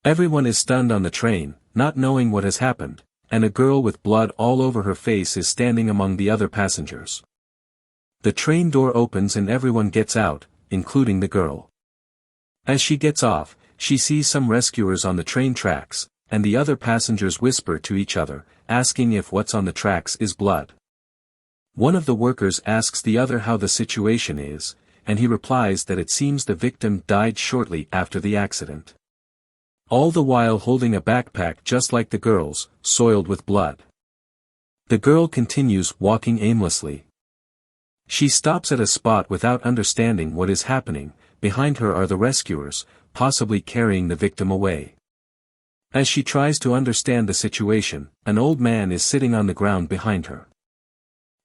Everyone is stunned on the train, not knowing what has happened, and a girl with blood all over her face is standing among the other passengers. The train door opens and everyone gets out, including the girl. As she gets off, she sees some rescuers on the train tracks, and the other passengers whisper to each other, asking if what's on the tracks is blood. One of the workers asks the other how the situation is, and he replies that it seems the victim died shortly after the accident. All the while holding a backpack just like the girl's, soiled with blood. The girl continues walking aimlessly. She stops at a spot without understanding what is happening. Behind her are the rescuers, possibly carrying the victim away. As she tries to understand the situation, an old man is sitting on the ground behind her.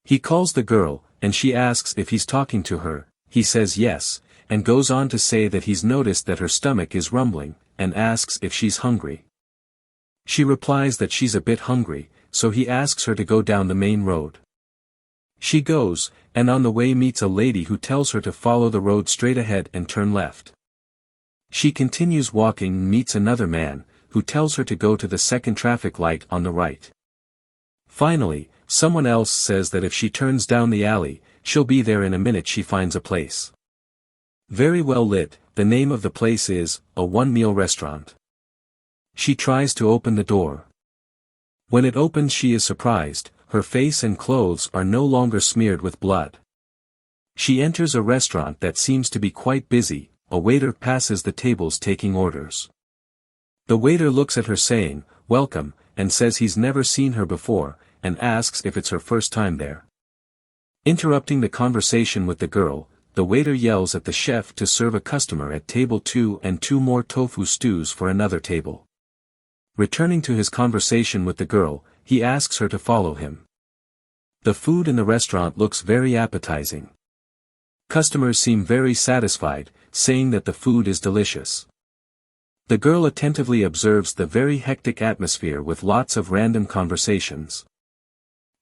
He calls the girl, and she asks if he's talking to her. He says yes, and goes on to say that he's noticed that her stomach is rumbling, and asks if she's hungry. She replies that she's a bit hungry, so he asks her to go down the main road. She goes, and on the way meets a lady who tells her to follow the road straight ahead and turn left. She continues walking and meets another man, who tells her to go to the second traffic light on the right. Finally, someone else says that if she turns down the alley, she'll be there in a minute. She finds a place. Very well lit. The name of the place is, a one-meal restaurant. She tries to open the door. When it opens she is surprised, her face and clothes are no longer smeared with blood. She enters a restaurant that seems to be quite busy. A waiter passes the tables taking orders. The waiter looks at her saying, "Welcome," and says he's never seen her before, and asks if it's her first time there. Interrupting the conversation with the girl, the waiter yells at the chef to serve a customer at table 2 and 2 more tofu stews for another table. Returning to his conversation with the girl, he asks her to follow him. The food in the restaurant looks very appetizing. Customers seem very satisfied, saying that the food is delicious. The girl attentively observes the very hectic atmosphere with lots of random conversations.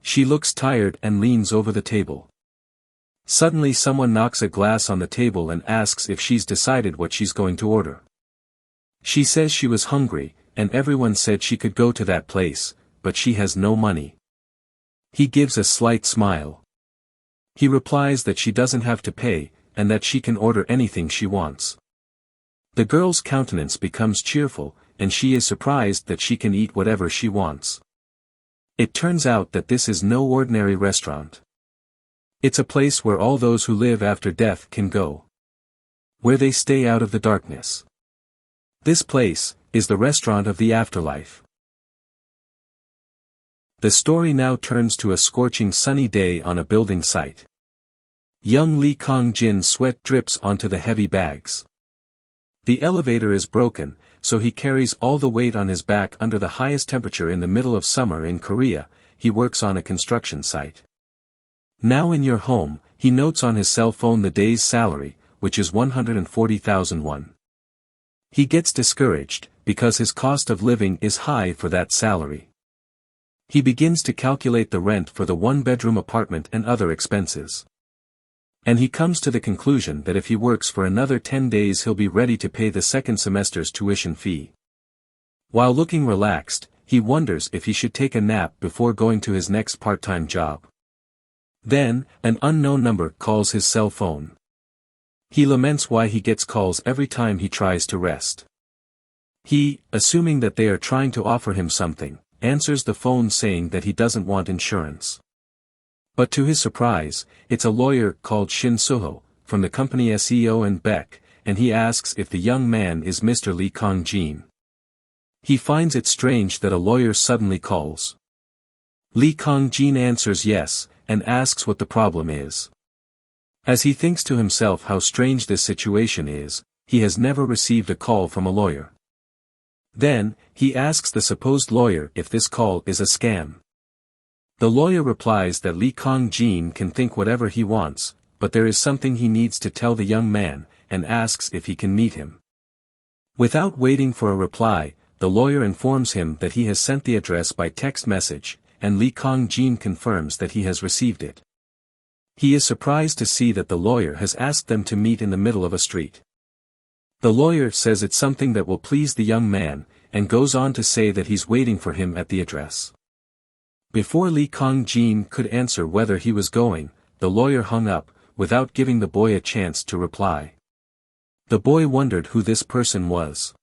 She looks tired and leans over the table. Suddenly someone knocks a glass on the table and asks if she's decided what she's going to order. She says she was hungry, and everyone said she could go to that place, but she has no money. He gives a slight smile. He replies that she doesn't have to pay, and that she can order anything she wants. The girl's countenance becomes cheerful, and she is surprised that she can eat whatever she wants. It turns out that this is no ordinary restaurant. It's a place where all those who live after death can go. Where they stay out of the darkness. This place is the restaurant of the afterlife. The story now turns to a scorching sunny day on a building site. Young Lee Kong-jin's sweat drips onto the heavy bags. The elevator is broken, so he carries all the weight on his back under the highest temperature in the middle of summer in Korea. He works on a construction site. Now in your home, he notes on his cell phone the day's salary, which is 140,000 won. He gets discouraged, because his cost of living is high for that salary. He begins to calculate the rent for the one-bedroom apartment and other expenses. And he comes to the conclusion that if he works for another 10 days he'll be ready to pay the second semester's tuition fee. While looking relaxed, he wonders if he should take a nap before going to his next part-time job. Then, an unknown number calls his cell phone. He laments why he gets calls every time he tries to rest. He, assuming that they are trying to offer him something, answers the phone saying that he doesn't want insurance. But to his surprise, it's a lawyer called Shin Suho, from the company SEO and Beck, and he asks if the young man is Mr. Lee Kong-jin. He finds it strange that a lawyer suddenly calls. Lee Kong-jin answers yes, and asks what the problem is. As he thinks to himself how strange this situation is, he has never received a call from a lawyer. Then, he asks the supposed lawyer if this call is a scam. The lawyer replies that Lee Kong-jin can think whatever he wants, but there is something he needs to tell the young man, and asks if he can meet him. Without waiting for a reply, the lawyer informs him that he has sent the address by text message, and Lee Kong-jin confirms that he has received it. He is surprised to see that the lawyer has asked them to meet in the middle of a street. The lawyer says it's something that will please the young man, and goes on to say that he's waiting for him at the address. Before Lee Kong-jin could answer whether he was going, the lawyer hung up, without giving the boy a chance to reply. The boy wondered who this person was.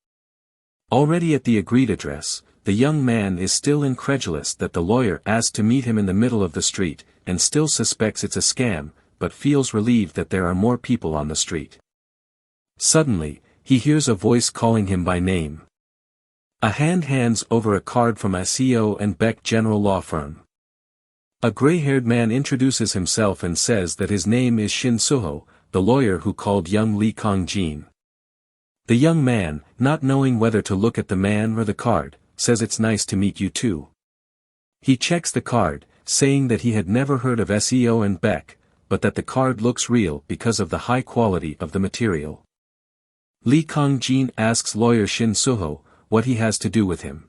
Already at the agreed address, the young man is still incredulous that the lawyer asked to meet him in the middle of the street, and still suspects it's a scam, but feels relieved that there are more people on the street. Suddenly, he hears a voice calling him by name. A hand hands over a card from SEO and Beck General Law Firm. A gray-haired man introduces himself and says that his name is Shin Suho, the lawyer who called young Lee Kong-jin. The young man, not knowing whether to look at the man or the card, says it's nice to meet you too. He checks the card, saying that he had never heard of SEO and Beck, but that the card looks real because of the high quality of the material. Lee Kong-jin asks lawyer Shin Suho what he has to do with him.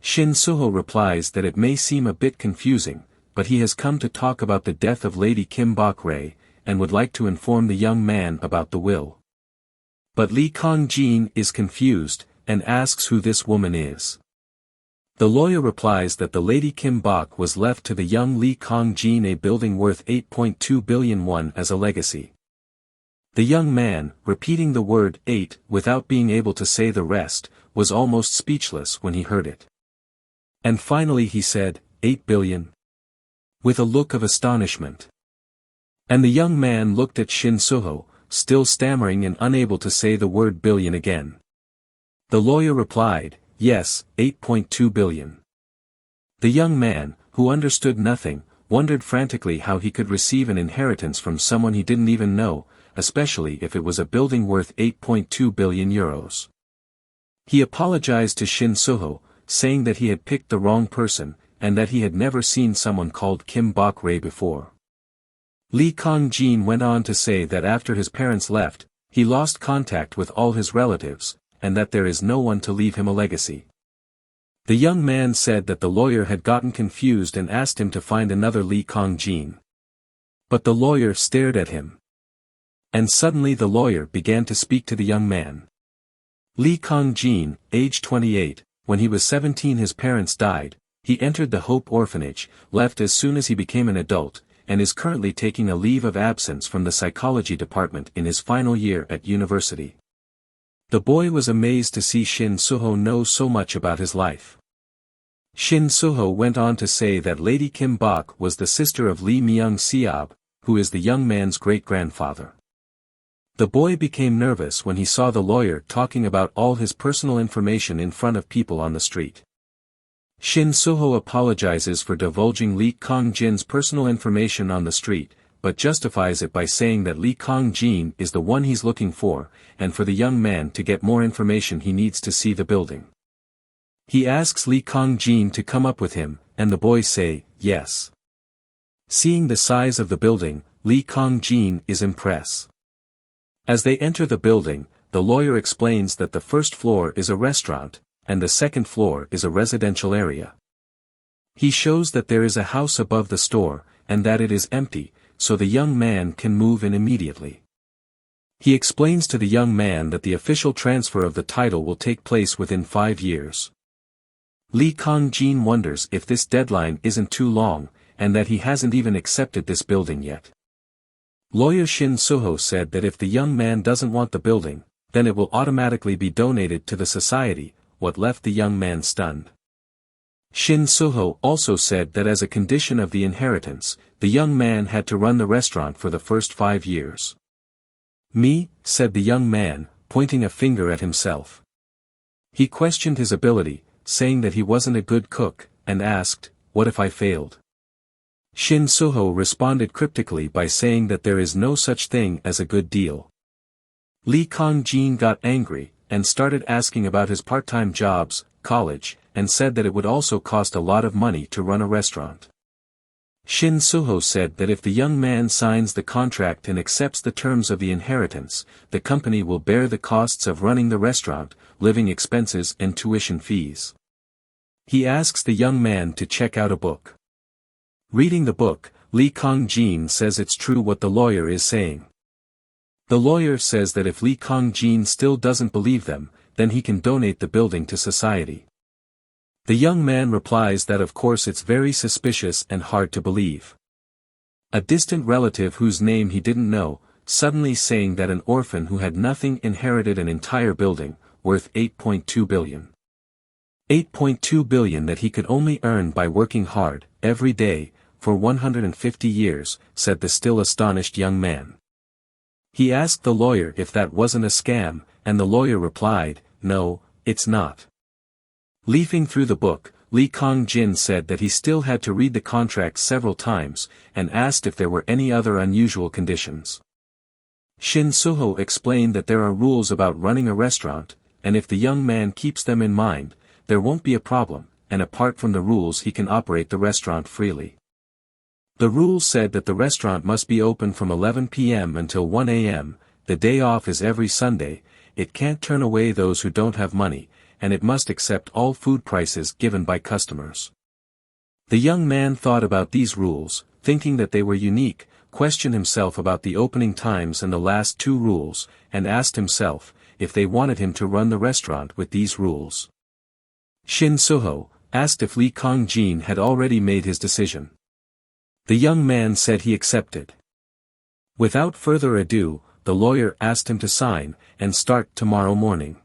Shin Suho replies that it may seem a bit confusing, but he has come to talk about the death of Lady Kim Bok-rae, and would like to inform the young man about the will. But Lee Kong-jin is confused, and asks who this woman is. The lawyer replies that the Lady Kim Bok was left to the young Lee Kong-jin a building worth 8.2 billion won as a legacy. The young man, repeating the word 8 without being able to say the rest, was almost speechless when he heard it. And finally he said, 8 billion? With a look of astonishment. And the young man looked at Shin Suho, still stammering and unable to say the word billion again. The lawyer replied, yes, 8.2 billion. The young man, who understood nothing, wondered frantically how he could receive an inheritance from someone he didn't even know, especially if it was a building worth 8.2 billion euros. He apologized to Shin Suho, saying that he had picked the wrong person, and that he had never seen someone called Kim Bok-rae before. Lee Kong-jin went on to say that after his parents left, he lost contact with all his relatives, and that there is no one to leave him a legacy. The young man said that the lawyer had gotten confused and asked him to find another Lee Kong-jin. But the lawyer stared at him. And suddenly the lawyer began to speak to the young man. Lee Kong-jin, age 28, when he was 17 his parents died, he entered the Hope Orphanage, left as soon as he became an adult, and is currently taking a leave of absence from the psychology department in his final year at university. The boy was amazed to see Shin Suho know so much about his life. Shin Suho went on to say that Lady Kim Bok was the sister of Lee Myung-seob, who is the young man's great-grandfather. The boy became nervous when he saw the lawyer talking about all his personal information in front of people on the street. Shin Suho apologizes for divulging Lee Kong-jin's personal information on the street, but justifies it by saying that Lee Kong-jin is the one he's looking for, and for the young man to get more information he needs to see the building. He asks Lee Kong-jin to come up with him, and the boy say, yes. Seeing the size of the building, Lee Kong-jin is impressed. As they enter the building, the lawyer explains that the first floor is a restaurant, and the second floor is a residential area. He shows that there is a house above the store, and that it is empty, so the young man can move in immediately. He explains to the young man that the official transfer of the title will take place within 5 years. Lee Kong-jin wonders if this deadline isn't too long, and that he hasn't even accepted this building yet. Lawyer Shin Suho said that if the young man doesn't want the building, then it will automatically be donated to the society, what left the young man stunned. Shin Suho also said that as a condition of the inheritance, the young man had to run the restaurant for the first 5 years. Me, said the young man, pointing a finger at himself. He questioned his ability, saying that he wasn't a good cook, and asked, what if I failed? Shin Suho responded cryptically by saying that there is no such thing as a good deal. Lee Kong-jin got angry, and started asking about his part-time jobs, college, and said that it would also cost a lot of money to run a restaurant. Shin Suho said that if the young man signs the contract and accepts the terms of the inheritance, the company will bear the costs of running the restaurant, living expenses and tuition fees. He asks the young man to check out a book. Reading the book, Lee Kong-jin says it's true what the lawyer is saying. The lawyer says that if Lee Kong-jin still doesn't believe them, then he can donate the building to society. The young man replies that of course it's very suspicious and hard to believe. A distant relative whose name he didn't know, suddenly saying that an orphan who had nothing inherited an entire building, worth 8.2 billion. 8.2 billion that he could only earn by working hard, every day, for 150 years, said the still astonished young man. He asked the lawyer if that wasn't a scam, and the lawyer replied, "No, it's not." Leafing through the book, Lee Kong-jin said that he still had to read the contract several times, and asked if there were any other unusual conditions. Shin Suho explained that there are rules about running a restaurant, and if the young man keeps them in mind, there won't be a problem, and apart from the rules he can operate the restaurant freely. The rules said that the restaurant must be open from 11 p.m. until 1 a.m., the day off is every Sunday, it can't turn away those who don't have money, and it must accept all food prices given by customers. The young man thought about these rules, thinking that they were unique, questioned himself about the opening times and the last two rules, and asked himself if they wanted him to run the restaurant with these rules. Shin Suho asked if Lee Kong-jin had already made his decision. The young man said he accepted. Without further ado, the lawyer asked him to sign, and start tomorrow morning.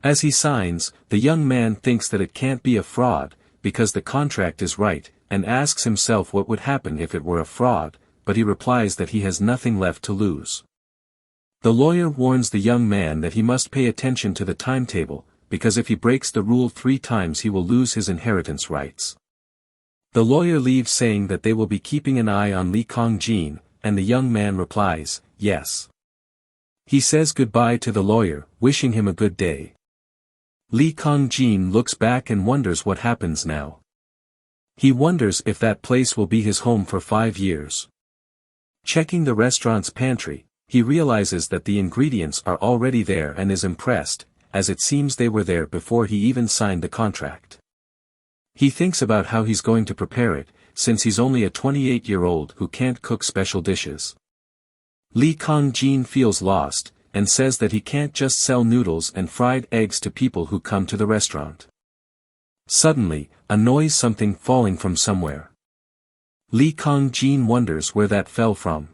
As he signs, the young man thinks that it can't be a fraud, because the contract is right, and asks himself what would happen if it were a fraud, but he replies that he has nothing left to lose. The lawyer warns the young man that he must pay attention to the timetable, because if he breaks the rule 3 times he will lose his inheritance rights. The lawyer leaves saying that they will be keeping an eye on Lee Kong-jin, and the young man replies, yes. He says goodbye to the lawyer, wishing him a good day. Lee Kong-jin looks back and wonders what happens now. He wonders if that place will be his home for 5 years. Checking the restaurant's pantry, he realizes that the ingredients are already there and is impressed, as it seems they were there before he even signed the contract. He thinks about how he's going to prepare it, since he's only a 28-year-old who can't cook special dishes. Lee Kong-jin feels lost, and says that he can't just sell noodles and fried eggs to people who come to the restaurant. Suddenly, a noise, something falling from somewhere. Lee Kong-jin wonders where that fell from.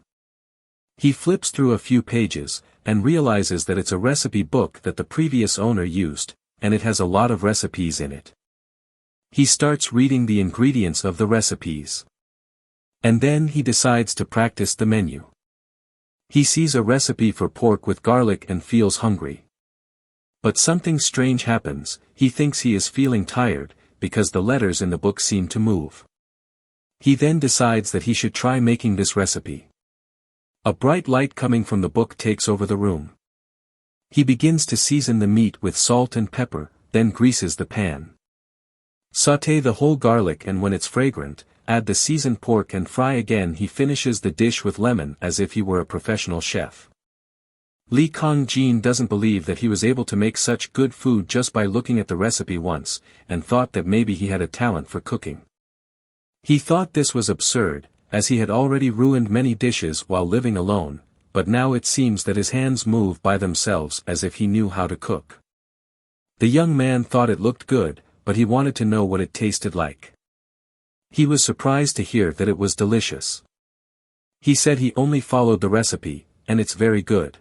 He flips through a few pages, and realizes that it's a recipe book that the previous owner used, and it has a lot of recipes in it. He starts reading the ingredients of the recipes. And then he decides to practice the menu. He sees a recipe for pork with garlic and feels hungry. But something strange happens, he thinks he is feeling tired, because the letters in the book seem to move. He then decides that he should try making this recipe. A bright light coming from the book takes over the room. He begins to season the meat with salt and pepper, then greases the pan. Sauté the whole garlic, and when it's fragrant, add the seasoned pork and fry again. He finishes the dish with lemon as if he were a professional chef. Lee Kong-jin doesn't believe that he was able to make such good food just by looking at the recipe once, and thought that maybe he had a talent for cooking. He thought this was absurd, as he had already ruined many dishes while living alone, but now it seems that his hands move by themselves as if he knew how to cook. The young man thought it looked good, but he wanted to know what it tasted like. He was surprised to hear that it was delicious. He said he only followed the recipe, and it's very good.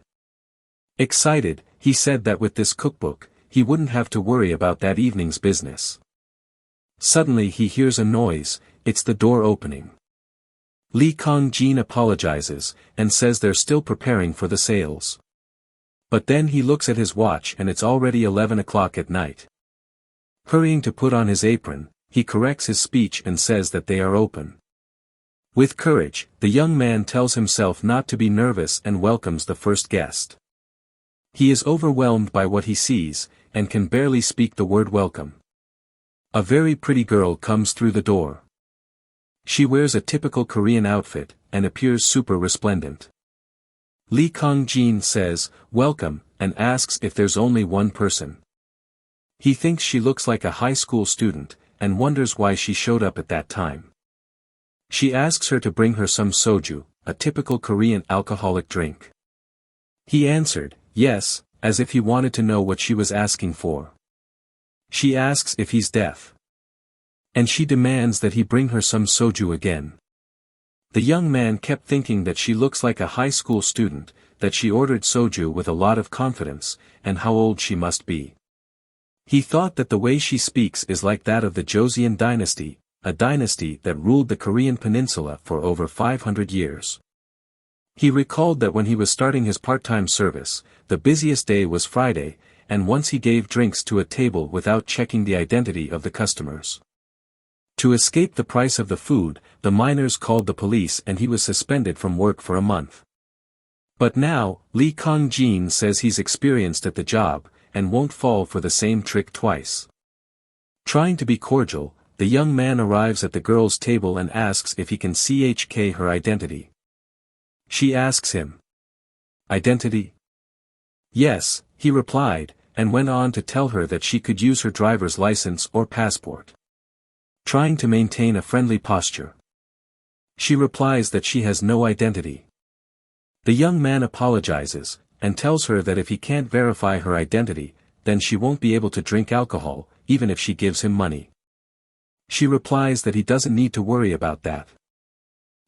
Excited, he said that with this cookbook, he wouldn't have to worry about that evening's business. Suddenly he hears a noise, it's the door opening. Lee Kong-jin apologizes, and says they're still preparing for the sales. But then he looks at his watch and it's already 11 o'clock at night. Hurrying to put on his apron, he corrects his speech and says that they are open. With courage, the young man tells himself not to be nervous and welcomes the first guest. He is overwhelmed by what he sees, and can barely speak the word welcome. A very pretty girl comes through the door. She wears a typical Korean outfit, and appears super resplendent. Lee Kong-jin says, "Welcome," and asks if there's only one person. He thinks she looks like a high school student, and wonders why she showed up at that time. She asks her to bring her some soju, a typical Korean alcoholic drink. He answered, yes, as if he wanted to know what she was asking for. She asks if he's deaf. And she demands that he bring her some soju again. The young man kept thinking that she looks like a high school student, that she ordered soju with a lot of confidence, and how old she must be. He thought that the way she speaks is like that of the Joseon dynasty, a dynasty that ruled the Korean peninsula for over 500 years. He recalled that when he was starting his part-time service, the busiest day was Friday, and once he gave drinks to a table without checking the identity of the customers. To escape the price of the food, the miners called the police and he was suspended from work for a month. But now, Lee Kong-jin says he's experienced at the job, and won't fall for the same trick twice. Trying to be cordial, the young man arrives at the girl's table and asks if he can CHK her identity. She asks him. Identity? Yes, he replied, and went on to tell her that she could use her driver's license or passport. Trying to maintain a friendly posture. She replies that she has no identity. The young man apologizes, and tells her that if he can't verify her identity, then she won't be able to drink alcohol, even if she gives him money. She replies that he doesn't need to worry about that.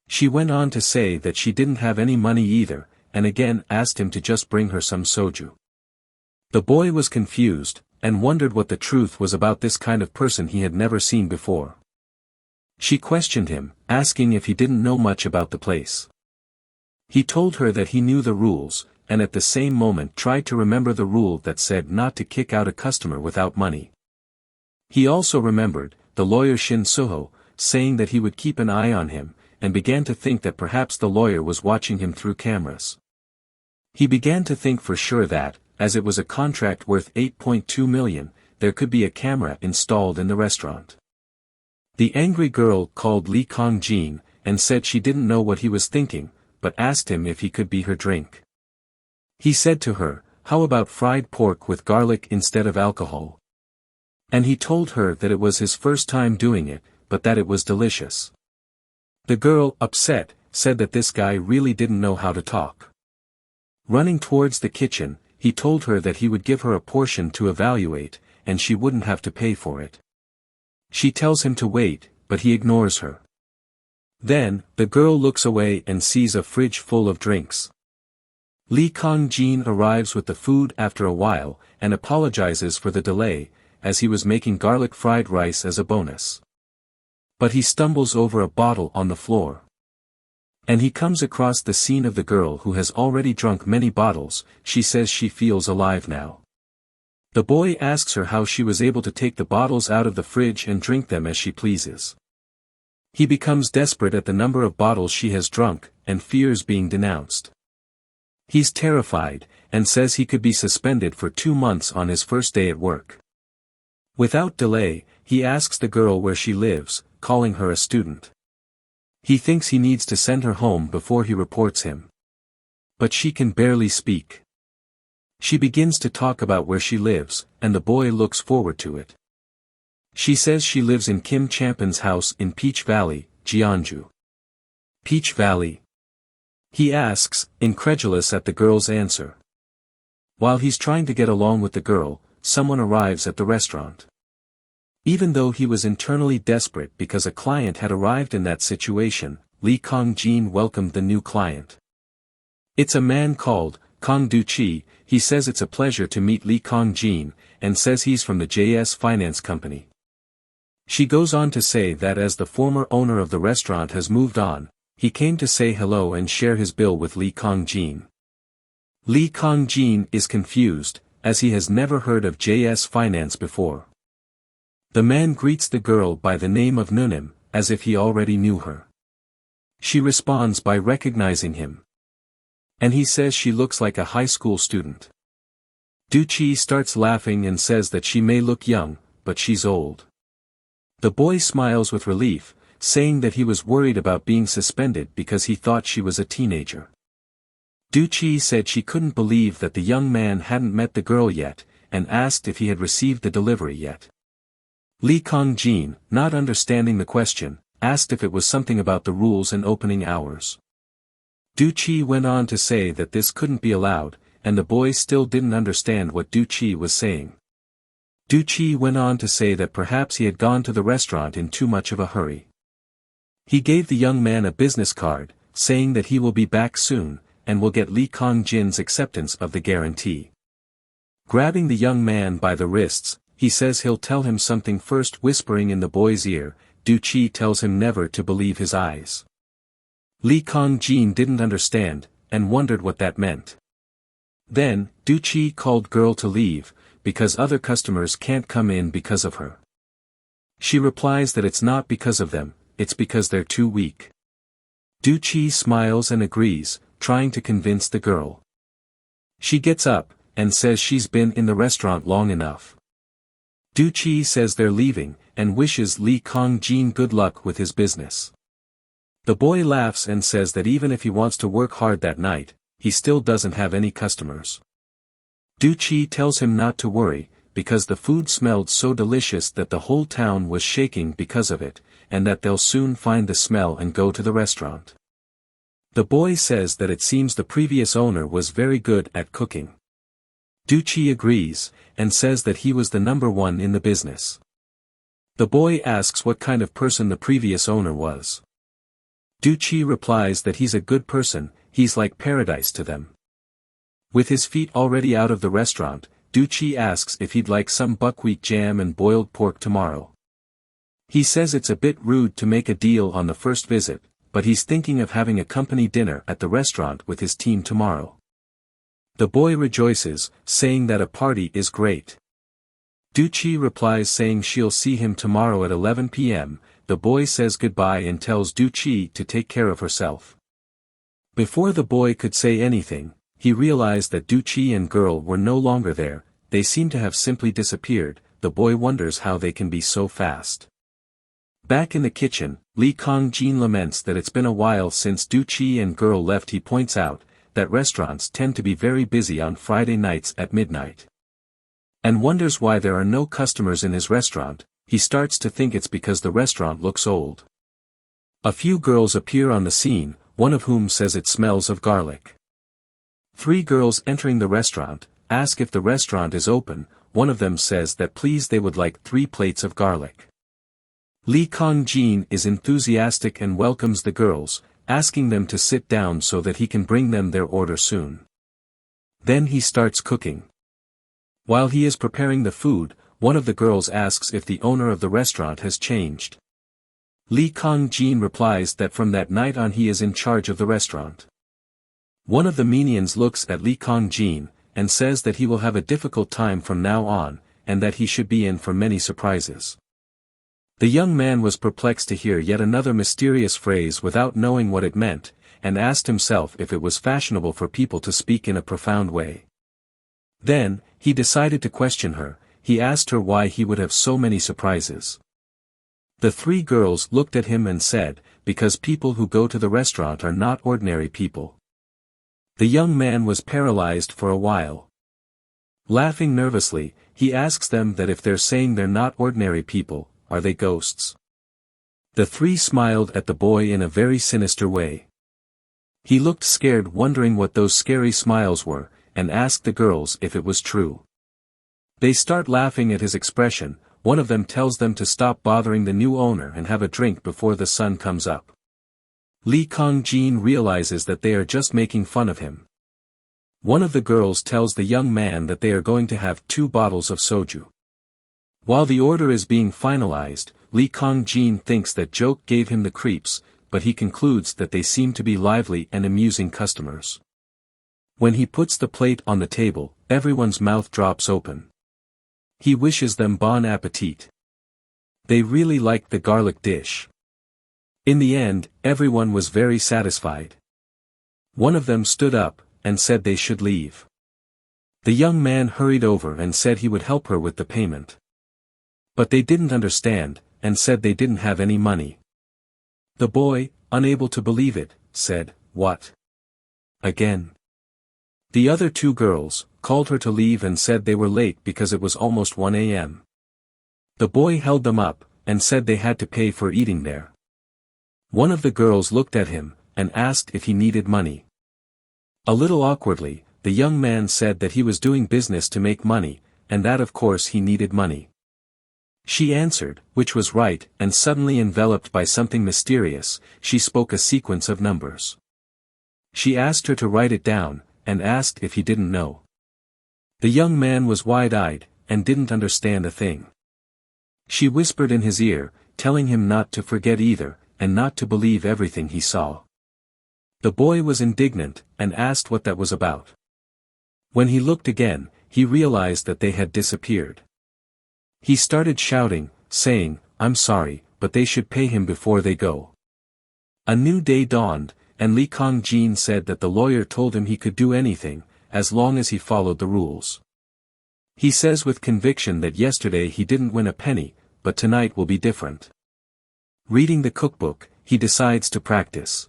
She went on to say that she didn't have any money either, and again asked him to just bring her some soju. The boy was confused, and wondered what the truth was about this kind of person he had never seen before. She questioned him, asking if he didn't know much about the place. He told her that he knew the rules, and at the same moment tried to remember the rule that said not to kick out a customer without money. He also remembered, the lawyer Shin Suho, saying that he would keep an eye on him, and began to think that perhaps the lawyer was watching him through cameras. He began to think for sure that, as it was a contract worth 8.2 million, there could be a camera installed in the restaurant. The angry girl called Lee Kong-jin, and said she didn't know what he was thinking, but asked him if he could be her drink. He said to her, how about fried pork with garlic instead of alcohol? And he told her that it was his first time doing it, but that it was delicious. The girl, upset, said that this guy really didn't know how to talk. Running towards the kitchen, he told her that he would give her a portion to evaluate, and she wouldn't have to pay for it. She tells him to wait, but he ignores her. Then, the girl looks away and sees a fridge full of drinks. Lee Kong-jin arrives with the food after a while, and apologizes for the delay, as he was making garlic fried rice as a bonus. But he stumbles over a bottle on the floor. And he comes across the scene of the girl who has already drunk many bottles. She says she feels alive now. The boy asks her how she was able to take the bottles out of the fridge and drink them as she pleases. He becomes desperate at the number of bottles she has drunk, and fears being denounced. He's terrified, and says he could be suspended for 2 months on his first day at work. Without delay, he asks the girl where she lives, calling her a student. He thinks he needs to send her home before he reports him. But she can barely speak. She begins to talk about where she lives, and the boy looks forward to it. She says she lives in Kim Champion's house in Peach Valley, Jeonju. Peach Valley? He asks, incredulous at the girl's answer. While he's trying to get along with the girl, someone arrives at the restaurant. Even though he was internally desperate because a client had arrived in that situation, Lee Kong-jin welcomed the new client. It's a man called Kong Du-chi. He says it's a pleasure to meet Lee Kong-jin, and says he's from the JS Finance Company. She goes on to say that as the former owner of the restaurant has moved on, he came to say hello and share his bill with Lee Kong-jin. Lee Kong-jin is confused, as he has never heard of JS Finance before. The man greets the girl by the name of Nunim, as if he already knew her. She responds by recognizing him. And he says she looks like a high school student. Du-chi starts laughing and says that she may look young, but she's old. The boy smiles with relief, saying that he was worried about being suspended because he thought she was a teenager. Du-chi said she couldn't believe that the young man hadn't met the girl yet, and asked if he had received the delivery yet. Lee Kong-jin, not understanding the question, asked if it was something about the rules and opening hours. Du-chi went on to say that this couldn't be allowed, and the boy still didn't understand what Du Chi was saying. Du Chi went on to say that perhaps he had gone to the restaurant in too much of a hurry. He gave the young man a business card, saying that he will be back soon, and will get Li Kongjin's acceptance of the guarantee. Grabbing the young man by the wrists, he says he'll tell him something first. Whispering in the boy's ear, Du Chi tells him never to believe his eyes. Li Kongjin didn't understand, and wondered what that meant. Then, Du Chi called girl to leave, because other customers can't come in because of her. She replies that it's not because of them, it's because they're too weak. Du Chi smiles and agrees, trying to convince the girl. She gets up, and says she's been in the restaurant long enough. Du Chi says they're leaving, and wishes Li Kongjin good luck with his business. The boy laughs and says that even if he wants to work hard that night, he still doesn't have any customers. Du Chi tells him not to worry, because the food smelled so delicious that the whole town was shaking because of it, and that they'll soon find the smell and go to the restaurant. The boy says that it seems the previous owner was very good at cooking. Du Chi agrees, and says that he was the number one in the business. The boy asks what kind of person the previous owner was. Du Chi replies that he's a good person, he's like paradise to them. With his feet already out of the restaurant, Du Chi asks if he'd like some buckwheat jam and boiled pork tomorrow. He says it's a bit rude to make a deal on the first visit, but he's thinking of having a company dinner at the restaurant with his team tomorrow. The boy rejoices, saying that a party is great. Du Chi replies saying she'll see him tomorrow at 11 p.m., the boy says goodbye and tells Du Chi to take care of herself. Before the boy could say anything, he realized that Du Chi and girl were no longer there, they seem to have simply disappeared. The boy wonders how they can be so fast. Back in the kitchen, Li Kongjin laments that it's been a while since Du Chi and girl left. He points out that restaurants tend to be very busy on Friday nights at midnight. And wonders why there are no customers in his restaurant. He starts to think it's because the restaurant looks old. A few girls appear on the scene, one of whom says it smells of garlic. 3 girls entering the restaurant ask if the restaurant is open. One of them says that please they would like 3 plates of garlic. Li Kongjin is enthusiastic and welcomes the girls, asking them to sit down so that he can bring them their order soon. Then he starts cooking. While he is preparing the food, one of the girls asks if the owner of the restaurant has changed. Li Kongjin replies that from that night on he is in charge of the restaurant. One of the minions looks at Li Kongjin, and says that he will have a difficult time from now on, and that he should be in for many surprises. The young man was perplexed to hear yet another mysterious phrase without knowing what it meant, and asked himself if it was fashionable for people to speak in a profound way. Then, he decided to question her. He asked her why he would have so many surprises. The 3 girls looked at him and said, because people who go to the restaurant are not ordinary people. The young man was paralyzed for a while. Laughing nervously, he asks them that if they're saying they're not ordinary people, are they ghosts? The 3 smiled at the boy in a very sinister way. He looked scared, wondering what those scary smiles were, and asked the girls if it was true. They start laughing at his expression. One of them tells them to stop bothering the new owner and have a drink before the sun comes up. Li Kongjin realizes that they are just making fun of him. One of the girls tells the young man that they are going to have 2 bottles of soju. While the order is being finalized, Li Kongjin thinks that joke gave him the creeps, but he concludes that they seem to be lively and amusing customers. When he puts the plate on the table, everyone's mouth drops open. He wishes them bon appetit. They really liked the garlic dish. In the end, everyone was very satisfied. One of them stood up, and said they should leave. The young man hurried over and said he would help her with the payment. But they didn't understand, and said they didn't have any money. The boy, unable to believe it, said, "What? Again?" The other 2 girls called her to leave and said they were late because it was almost 1 a.m. The boy held them up, and said they had to pay for eating there. One of the girls looked at him, and asked if he needed money. A little awkwardly, the young man said that he was doing business to make money, and that of course he needed money. She answered, which was right, and suddenly enveloped by something mysterious, she spoke a sequence of numbers. She asked her to write it down, and asked if he didn't know. The young man was wide-eyed, and didn't understand a thing. She whispered in his ear, telling him not to forget either, and not to believe everything he saw. The boy was indignant, and asked what that was about. When he looked again, he realized that they had disappeared. He started shouting, saying, "I'm sorry, but they should pay him before they go." A new day dawned, and Li Kongjin said that the lawyer told him he could do anything, as long as he followed the rules. He says with conviction that yesterday he didn't win a penny, but tonight will be different. Reading the cookbook, he decides to practice.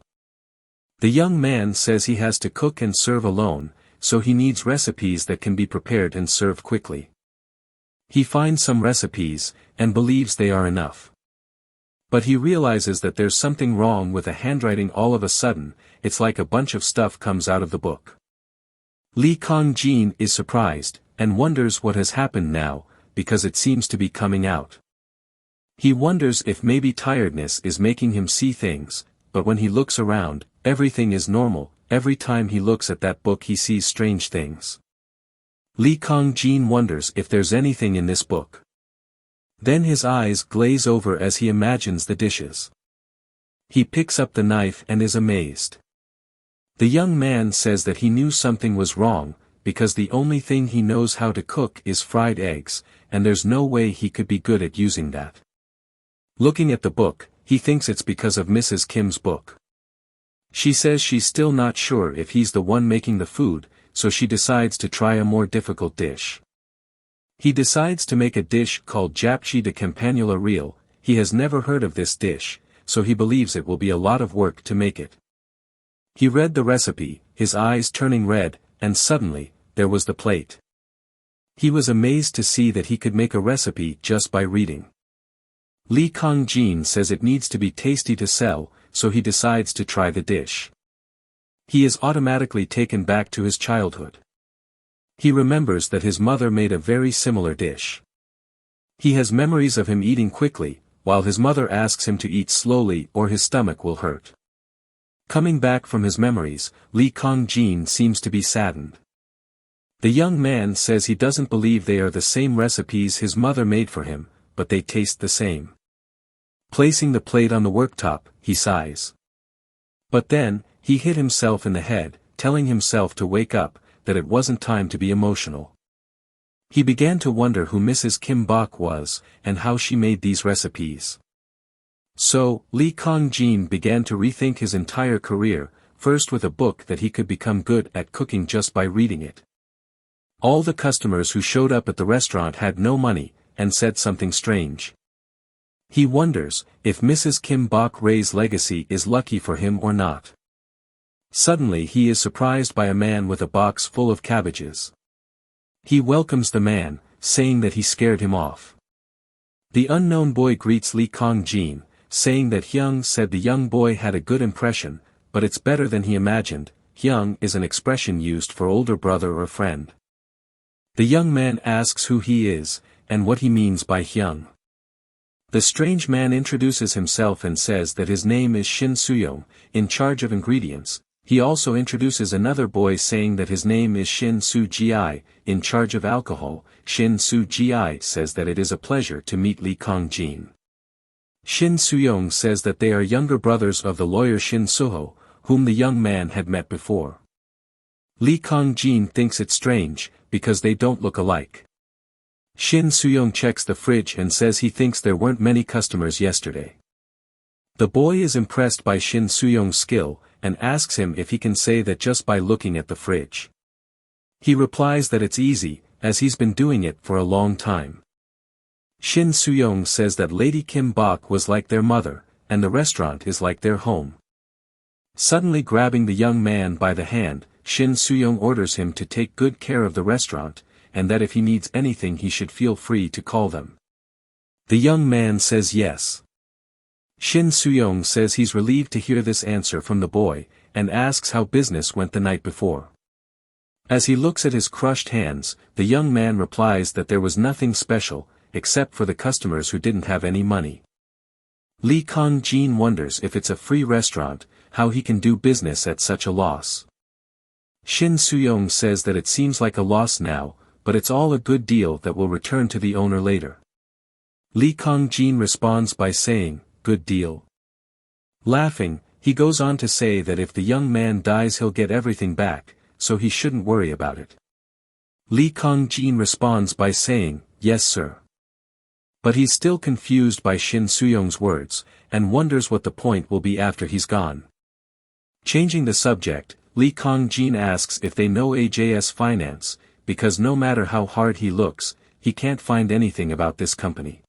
The young man says he has to cook and serve alone, so he needs recipes that can be prepared and served quickly. He finds some recipes, and believes they are enough. But he realizes that there's something wrong with the handwriting all of a sudden, it's like a bunch of stuff comes out of the book. Li Kongjin is surprised, and wonders what has happened now, because it seems to be coming out. He wonders if maybe tiredness is making him see things, but when he looks around, everything is normal. Every time he looks at that book he sees strange things. Li Kongjin wonders if there's anything in this book. Then his eyes glaze over as he imagines the dishes. He picks up the knife and is amazed. The young man says that he knew something was wrong, because the only thing he knows how to cook is fried eggs, and there's no way he could be good at using that. Looking at the book, he thinks it's because of Mrs. Kim's book. She says she's still not sure if he's the one making the food, so she decides to try a more difficult dish. He decides to make a dish called japchae de campanula real. He has never heard of this dish, so he believes it will be a lot of work to make it. He read the recipe, his eyes turning red, and suddenly, there was the plate. He was amazed to see that he could make a recipe just by reading. Li Kongjin says it needs to be tasty to sell, so he decides to try the dish. He is automatically taken back to his childhood. He remembers that his mother made a very similar dish. He has memories of him eating quickly, while his mother asks him to eat slowly or his stomach will hurt. Coming back from his memories, Li Kongjin seems to be saddened. The young man says he doesn't believe they are the same recipes his mother made for him, but they taste the same. Placing the plate on the worktop, he sighs. But then, he hit himself in the head, telling himself to wake up, that it wasn't time to be emotional. He began to wonder who Mrs. Kim Bok was, and how she made these recipes. So, Li Kongjin began to rethink his entire career, first with a book that he could become good at cooking just by reading it. All the customers who showed up at the restaurant had no money, and said something strange. He wonders, if Mrs. Kim Bok Ray's legacy is lucky for him or not. Suddenly he is surprised by a man with a box full of cabbages. He welcomes the man, saying that he scared him off. The unknown boy greets Li Kongjin, saying that Hyung said the young boy had a good impression, but it's better than he imagined. Hyung is an expression used for older brother or friend. The young man asks who he is, and what he means by Hyung. The strange man introduces himself and says that his name is Shin Suyong, in charge of ingredients. He also introduces another boy saying that his name is Shin Su-gi, in charge of alcohol. Shin Su-gi says that it is a pleasure to meet Li Kongjin. Shin Suyong says that they are younger brothers of the lawyer Shin Suho, whom the young man had met before. Li Kongjin thinks it strange, because they don't look alike. Shin Suyong checks the fridge and says he thinks there weren't many customers yesterday. The boy is impressed by Shin Suyong's skill, and asks him if he can say that just by looking at the fridge. He replies that it's easy, as he's been doing it for a long time. Shin Suyong says that Lady Kim Bok was like their mother, and the restaurant is like their home. Suddenly grabbing the young man by the hand, Shin Suyong orders him to take good care of the restaurant, and that if he needs anything he should feel free to call them. The young man says yes. Shin Suyong says he's relieved to hear this answer from the boy, and asks how business went the night before. As he looks at his crushed hands, the young man replies that there was nothing special, except for the customers who didn't have any money. Lee Kong-jin wonders if it's a free restaurant, how he can do business at such a loss. Shin Soo-young says that it seems like a loss now, but it's all a good deal that will return to the owner later. Lee Kong-jin responds by saying, "Good deal." Laughing, he goes on to say that if the young man dies he'll get everything back, so he shouldn't worry about it. Lee Kong-jin responds by saying, "Yes sir." But he's still confused by Shin Soo-young's words, and wonders what the point will be after he's gone. Changing the subject, Lee Kong-jin asks if they know AJS Finance, because no matter how hard he looks, he can't find anything about this company.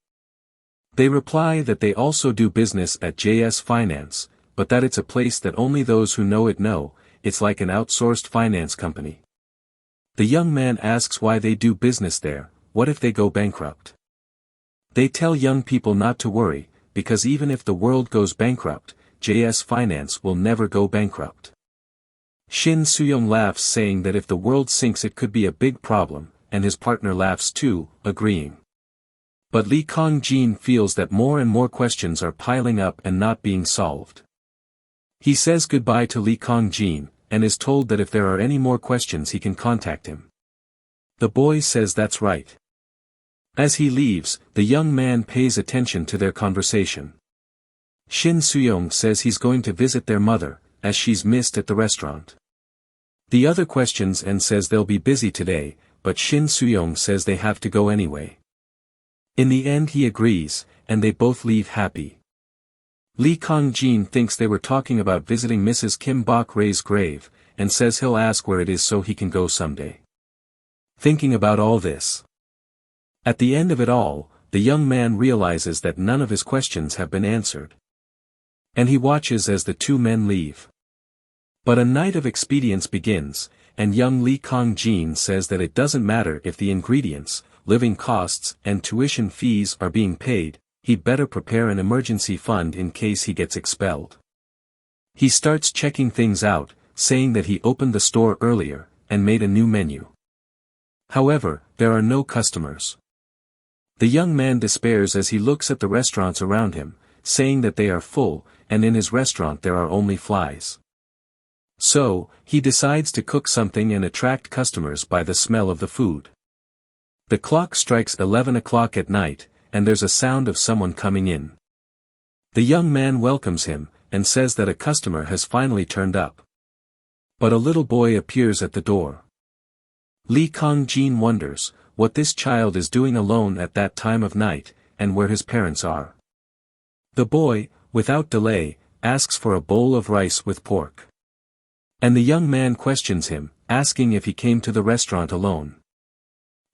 They reply that they also do business at JS Finance, but that it's a place that only those who know it know, it's like an outsourced finance company. The young man asks why they do business there, what if they go bankrupt? They tell young people not to worry, because even if the world goes bankrupt, JS Finance will never go bankrupt. Shin Soo-young laughs saying that if the world sinks it could be a big problem, and his partner laughs too, agreeing. But Lee Kong-jin feels that more and more questions are piling up and not being solved. He says goodbye to Lee Kong-jin, and is told that if there are any more questions he can contact him. The boy says that's right. As he leaves, the young man pays attention to their conversation. Shin Soo-young says he's going to visit their mother, as she's missed at the restaurant. The other questions and says they'll be busy today, but Shin Soo-young says they have to go anyway. In the end he agrees, and they both leave happy. Lee Kong-jin thinks they were talking about visiting Mrs. Kim Bok-rae's grave, and says he'll ask where it is so he can go someday. Thinking about all this. At the end of it all, the young man realizes that none of his questions have been answered. And he watches as the two men leave. But a night of expedience begins, and young Lee Kong-jin says that it doesn't matter if the ingredients, living costs and tuition fees are being paid, he'd better prepare an emergency fund in case he gets expelled. He starts checking things out, saying that he opened the store earlier, and made a new menu. However, there are no customers. The young man despairs as he looks at the restaurants around him, saying that they are full, and in his restaurant there are only flies. So, he decides to cook something and attract customers by the smell of the food. The clock strikes 11 o'clock at night, and there's a sound of someone coming in. The young man welcomes him, and says that a customer has finally turned up. But a little boy appears at the door. Lee Kong-jin wonders what this child is doing alone at that time of night, and where his parents are. The boy, without delay, asks for a bowl of rice with pork. And the young man questions him, asking if he came to the restaurant alone.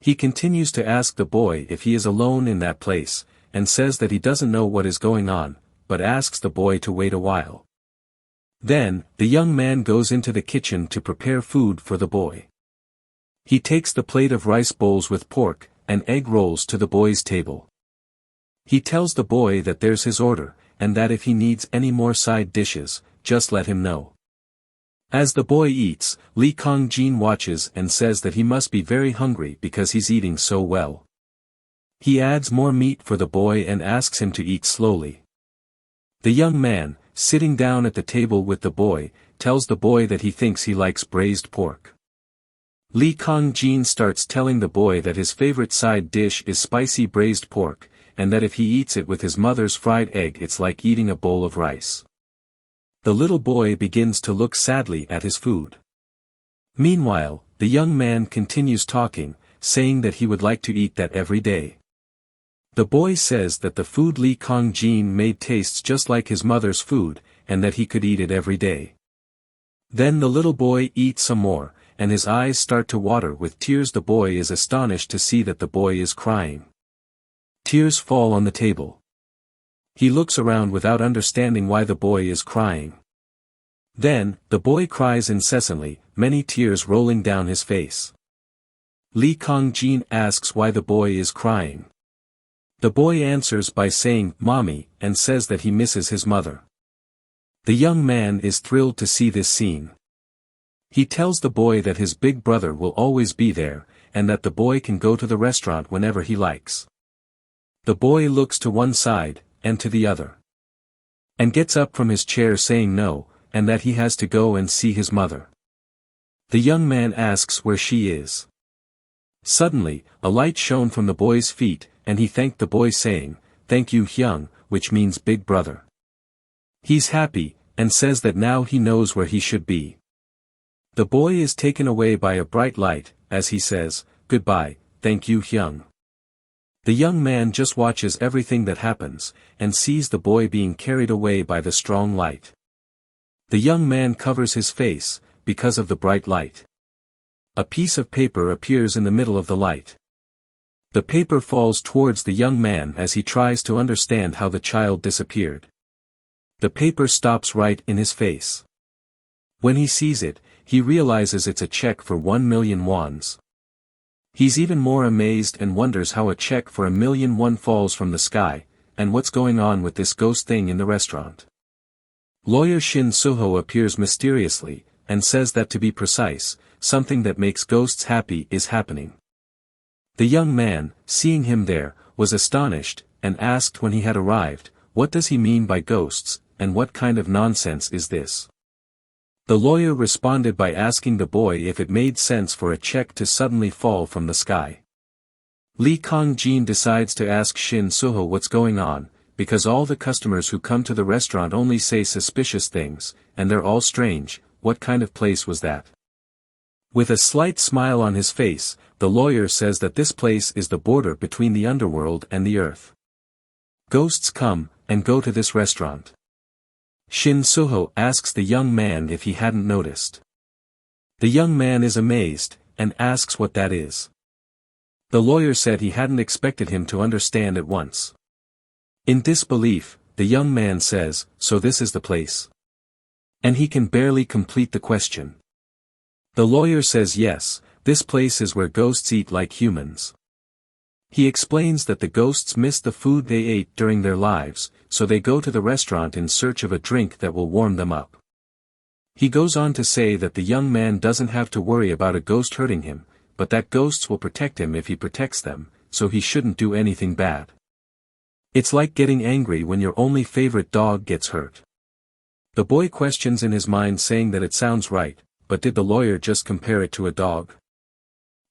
He continues to ask the boy if he is alone in that place, and says that he doesn't know what is going on, but asks the boy to wait a while. Then, the young man goes into the kitchen to prepare food for the boy. He takes the plate of rice bowls with pork and egg rolls to the boy's table. He tells the boy that there's his order, and that if he needs any more side dishes, just let him know. As the boy eats, Lee Kong-jin watches and says that he must be very hungry because he's eating so well. He adds more meat for the boy and asks him to eat slowly. The young man, sitting down at the table with the boy, tells the boy that he thinks he likes braised pork. Lee Kong-jin starts telling the boy that his favorite side dish is spicy braised pork, and that if he eats it with his mother's fried egg it's like eating a bowl of rice. The little boy begins to look sadly at his food. Meanwhile, the young man continues talking, saying that he would like to eat that every day. The boy says that the food Lee Kong-jin made tastes just like his mother's food, and that he could eat it every day. Then the little boy eats some more, and his eyes start to water with tears. The boy is astonished to see that the boy is crying. Tears fall on the table. He looks around without understanding why the boy is crying. Then, the boy cries incessantly, many tears rolling down his face. Lee Kong-jin asks why the boy is crying. The boy answers by saying, "Mommy," and says that he misses his mother. The young man is thrilled to see this scene. He tells the boy that his big brother will always be there, and that the boy can go to the restaurant whenever he likes. The boy looks to one side, and to the other, and gets up from his chair saying no, and that he has to go and see his mother. The young man asks where she is. Suddenly, a light shone from the boy's feet, and he thanked the boy saying, "Thank you Hyung," which means big brother. He's happy, and says that now he knows where he should be. The boy is taken away by a bright light, as he says, "Goodbye, thank you Hyung." The young man just watches everything that happens, and sees the boy being carried away by the strong light. The young man covers his face, because of the bright light. A piece of paper appears in the middle of the light. The paper falls towards the young man as he tries to understand how the child disappeared. The paper stops right in his face. When he sees it, he realizes it's a check for 1,000,000 wons. He's even more amazed and wonders how a check for 1,000,000 won falls from the sky, and what's going on with this ghost thing in the restaurant. Lawyer Shin Suho appears mysteriously, and says that to be precise, something that makes ghosts happy is happening. The young man, seeing him there, was astonished, and asked when he had arrived, what does he mean by ghosts, and what kind of nonsense is this? The lawyer responded by asking the boy if it made sense for a check to suddenly fall from the sky. Lee Kong-jin decides to ask Shin Suho what's going on, because all the customers who come to the restaurant only say suspicious things, and they're all strange. What kind of place was that? With a slight smile on his face, the lawyer says that this place is the border between the underworld and the earth. Ghosts come and go to this restaurant. Shin Suho asks the young man if he hadn't noticed. The young man is amazed, and asks what that is. The lawyer said he hadn't expected him to understand at once. In disbelief, the young man says, "So this is the place?" And he can barely complete the question. The lawyer says yes, this place is where ghosts eat like humans. He explains that the ghosts miss the food they ate during their lives, so they go to the restaurant in search of a drink that will warm them up. He goes on to say that the young man doesn't have to worry about a ghost hurting him, but that ghosts will protect him if he protects them, so he shouldn't do anything bad. It's like getting angry when your only favorite dog gets hurt. The boy questions in his mind saying that it sounds right, but did the lawyer just compare it to a dog?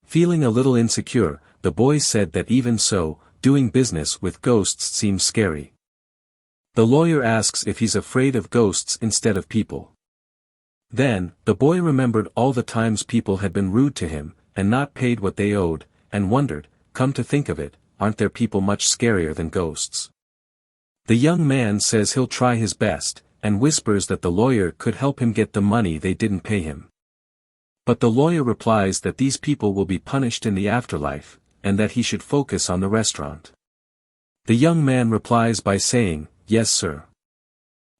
Feeling a little insecure, the boy said that even so, doing business with ghosts seems scary. The lawyer asks if he's afraid of ghosts instead of people. Then, the boy remembered all the times people had been rude to him, and not paid what they owed, and wondered, come to think of it, aren't there people much scarier than ghosts? The young man says he'll try his best, and whispers that the lawyer could help him get the money they didn't pay him. But the lawyer replies that these people will be punished in the afterlife, and that he should focus on the restaurant. The young man replies by saying, "Yes sir."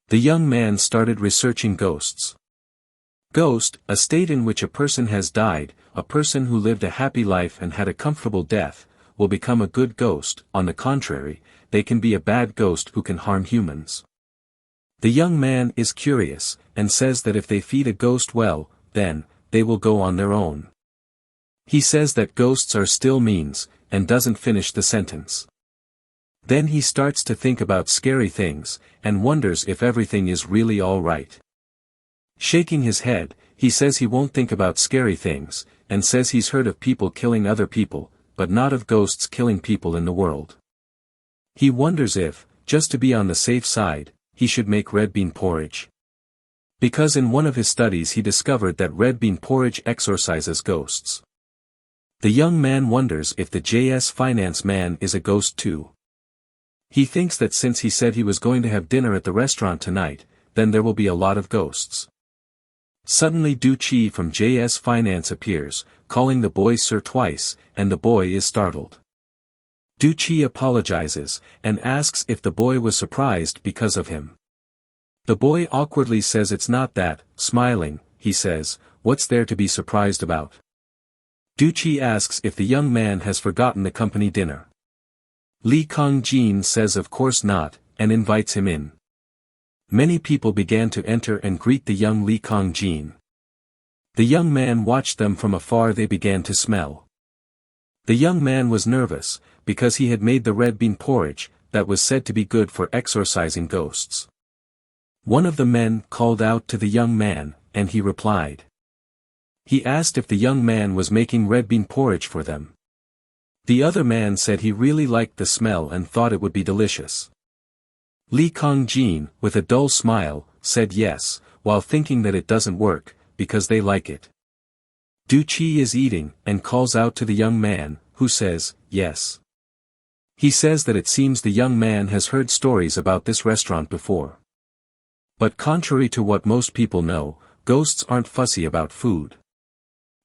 The young man started researching ghosts. Ghost, a state in which a person has died, a person who lived a happy life and had a comfortable death, will become a good ghost. On the contrary, they can be a bad ghost who can harm humans. The young man is curious, and says that if they feed a ghost well, then, they will go on their own. He says that ghosts are still means, and doesn't finish the sentence. Then he starts to think about scary things, and wonders if everything is really all right. Shaking his head, he says he won't think about scary things, and says he's heard of people killing other people, but not of ghosts killing people in the world. He wonders if, just to be on the safe side, he should make red bean porridge. Because in one of his studies he discovered that red bean porridge exorcises ghosts. The young man wonders if the JS finance man is a ghost too. He thinks that since he said he was going to have dinner at the restaurant tonight, then there will be a lot of ghosts. Suddenly Du Chi from JS Finance appears, calling the boy sir twice, and the boy is startled. Du Chi apologizes, and asks if the boy was surprised because of him. The boy awkwardly says it's not that. Smiling, he says, "What's there to be surprised about?" Du Chi asks if the young man has forgotten the company dinner. Lee Kong-jin says of course not, and invites him in. Many people began to enter and greet the young Lee Kong-jin. The young man watched them from afar. They began to smell. The young man was nervous, because he had made the red bean porridge, that was said to be good for exorcising ghosts. One of the men called out to the young man, and he replied. He asked if the young man was making red bean porridge for them. The other man said he really liked the smell and thought it would be delicious. Li Kongjin, with a dull smile, said yes, while thinking that it doesn't work, because they like it. Du Qi is eating, and calls out to the young man, who says, yes. He says that it seems the young man has heard stories about this restaurant before. But contrary to what most people know, ghosts aren't fussy about food.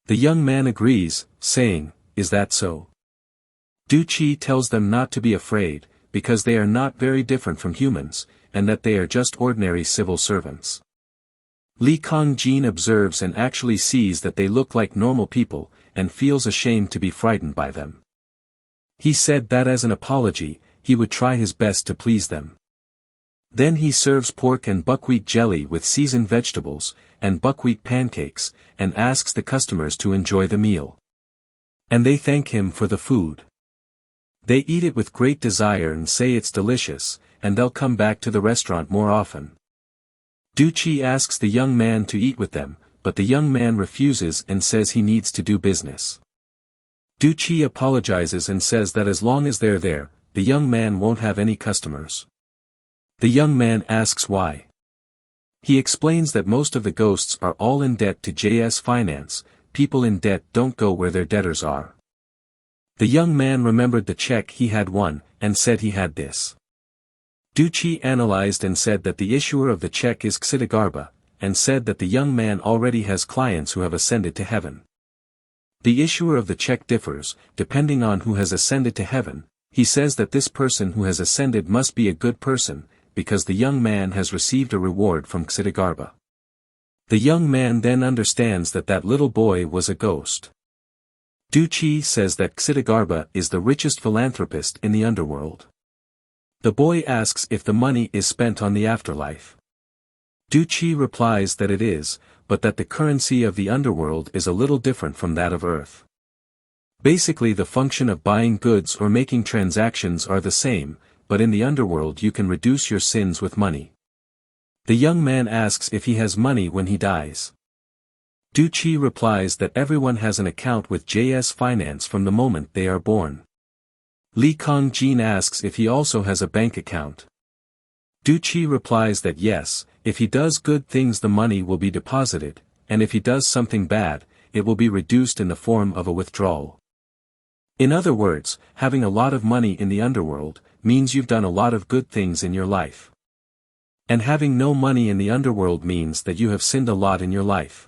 The young man agrees, saying, is that so? Du Qi tells them not to be afraid, because they are not very different from humans, and that they are just ordinary civil servants. Li Kongjin observes and actually sees that they look like normal people, and feels ashamed to be frightened by them. He said that as an apology, he would try his best to please them. Then he serves pork and buckwheat jelly with seasoned vegetables, and buckwheat pancakes, and asks the customers to enjoy the meal. And they thank him for the food. They eat it with great desire and say it's delicious, and they'll come back to the restaurant more often. Du Qi asks the young man to eat with them, but the young man refuses and says he needs to do business. Du Qi apologizes and says that as long as they're there, the young man won't have any customers. The young man asks why. He explains that most of the ghosts are all in debt to JS Finance. People in debt don't go where their debtors are. The young man remembered the check he had won, and said he had this. Du Qi analyzed and said that the issuer of the check is Xidagarba, and said that the young man already has clients who have ascended to heaven. The issuer of the check differs, depending on who has ascended to heaven. He says that this person who has ascended must be a good person, because the young man has received a reward from Xidagarba. The young man then understands that that little boy was a ghost. Du Qi says that Xidagarba is the richest philanthropist in the underworld. The boy asks if the money is spent on the afterlife. Du Qi replies that it is, but that the currency of the underworld is a little different from that of Earth. Basically the function of buying goods or making transactions are the same, but in the underworld you can reduce your sins with money. The young man asks if he has money when he dies. Du Qi replies that everyone has an account with JS Finance from the moment they are born. Li Kongjin asks if he also has a bank account. Du Qi replies that yes, if he does good things the money will be deposited, and if he does something bad, it will be reduced in the form of a withdrawal. In other words, having a lot of money in the underworld, means you've done a lot of good things in your life. And having no money in the underworld means that you have sinned a lot in your life.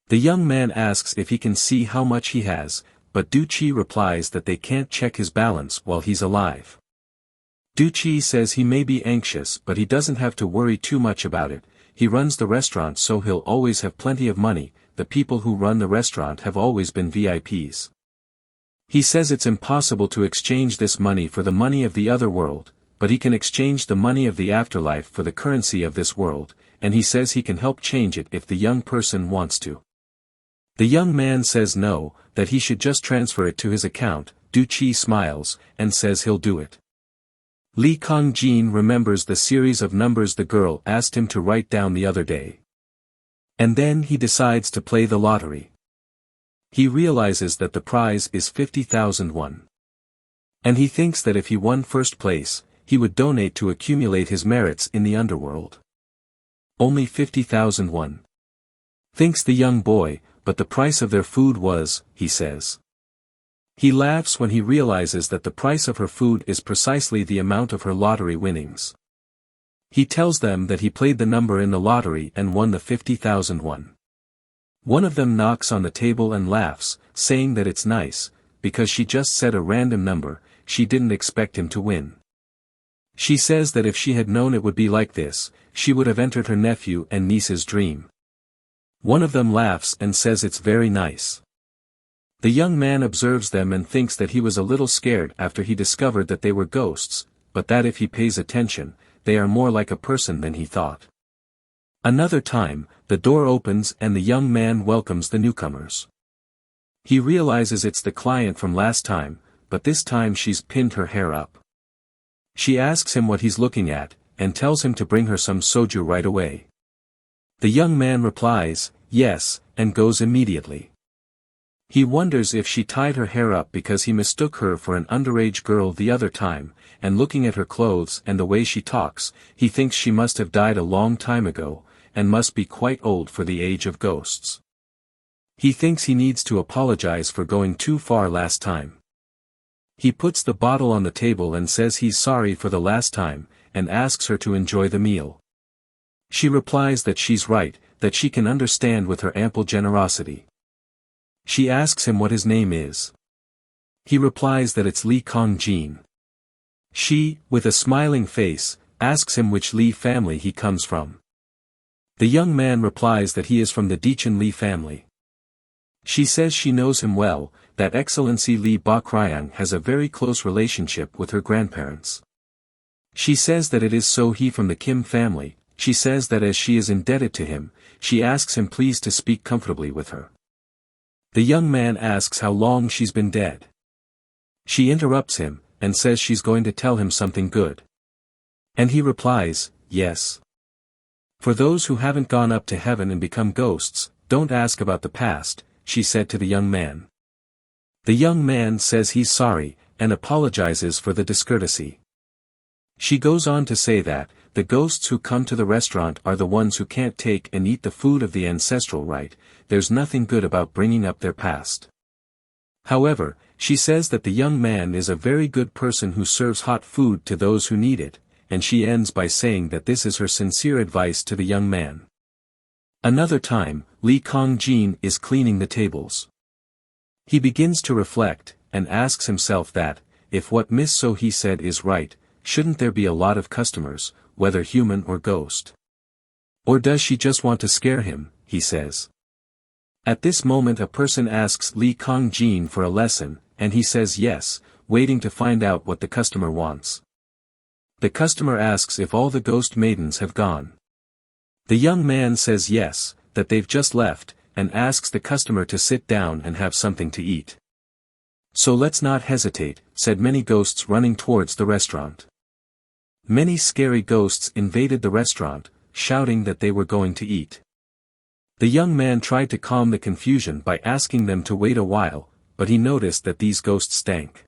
The young man asks if he can see how much he has, but Du Qi replies that they can't check his balance while he's alive. Du Qi says he may be anxious but he doesn't have to worry too much about it. He runs the restaurant so he'll always have plenty of money. The people who run the restaurant have always been VIPs. He says it's impossible to exchange this money for the money of the other world, but he can exchange the money of the afterlife for the currency of this world, and he says he can help change it if the young person wants to. The young man says no, that he should just transfer it to his account. Du Qi smiles, and says he'll do it. Li Kongjin remembers the series of numbers the girl asked him to write down the other day. And then he decides to play the lottery. He realizes that the prize is 50,000 won. And he thinks that if he won first place, he would donate to accumulate his merits in the underworld. Only 50,000 won. Thinks the young boy, but the price of their food was, he says. He laughs when he realizes that the price of her food is precisely the amount of her lottery winnings. He tells them that he played the number in the lottery and won the 50,000 won. One of them knocks on the table and laughs, saying that it's nice, because she just said a random number, she didn't expect him to win. She says that if she had known it would be like this, she would have entered her nephew and niece's dream. One of them laughs and says it's very nice. The young man observes them and thinks that he was a little scared after he discovered that they were ghosts, but that if he pays attention, they are more like a person than he thought. Another time, the door opens and the young man welcomes the newcomers. He realizes it's the client from last time, but this time she's pinned her hair up. She asks him what he's looking at, and tells him to bring her some soju right away. The young man replies, yes, and goes immediately. He wonders if she tied her hair up because he mistook her for an underage girl the other time, and looking at her clothes and the way she talks, he thinks she must have died a long time ago, and must be quite old for the age of ghosts. He thinks he needs to apologize for going too far last time. He puts the bottle on the table and says he's sorry for the last time, and asks her to enjoy the meal. She replies that she's right, that she can understand with her ample generosity. She asks him what his name is. He replies that it's Lee Kong-jin. She, with a smiling face, asks him which Lee family he comes from. The young man replies that he is from the Dechen Lee family. She says she knows him well, that Excellency Lee Bokryang has a very close relationship with her grandparents. She says that it is so he from the Kim family. She says that as she is indebted to him, she asks him please to speak comfortably with her. The young man asks how long she's been dead. She interrupts him, and says she's going to tell him something good. And he replies, yes. For those who haven't gone up to heaven and become ghosts, don't ask about the past, she said to the young man. The young man says he's sorry, and apologizes for the discourtesy. She goes on to say that, the ghosts who come to the restaurant are the ones who can't take and eat the food of the ancestral rite. There's nothing good about bringing up their past. However, she says that the young man is a very good person who serves hot food to those who need it, and she ends by saying that this is her sincere advice to the young man. Another time, Lee Kong-jin is cleaning the tables. He begins to reflect, and asks himself that, if what Miss So-hee said is right, shouldn't there be a lot of customers, whether human or ghost? Or does she just want to scare him, he says. At this moment a person asks Lee Kong-jin for a lesson, and he says yes, waiting to find out what the customer wants. The customer asks if all the ghost maidens have gone. The young man says yes, that they've just left, and asks the customer to sit down and have something to eat. So let's not hesitate, said many ghosts running towards the restaurant. Many scary ghosts invaded the restaurant, shouting that they were going to eat. The young man tried to calm the confusion by asking them to wait a while, but he noticed that these ghosts stank.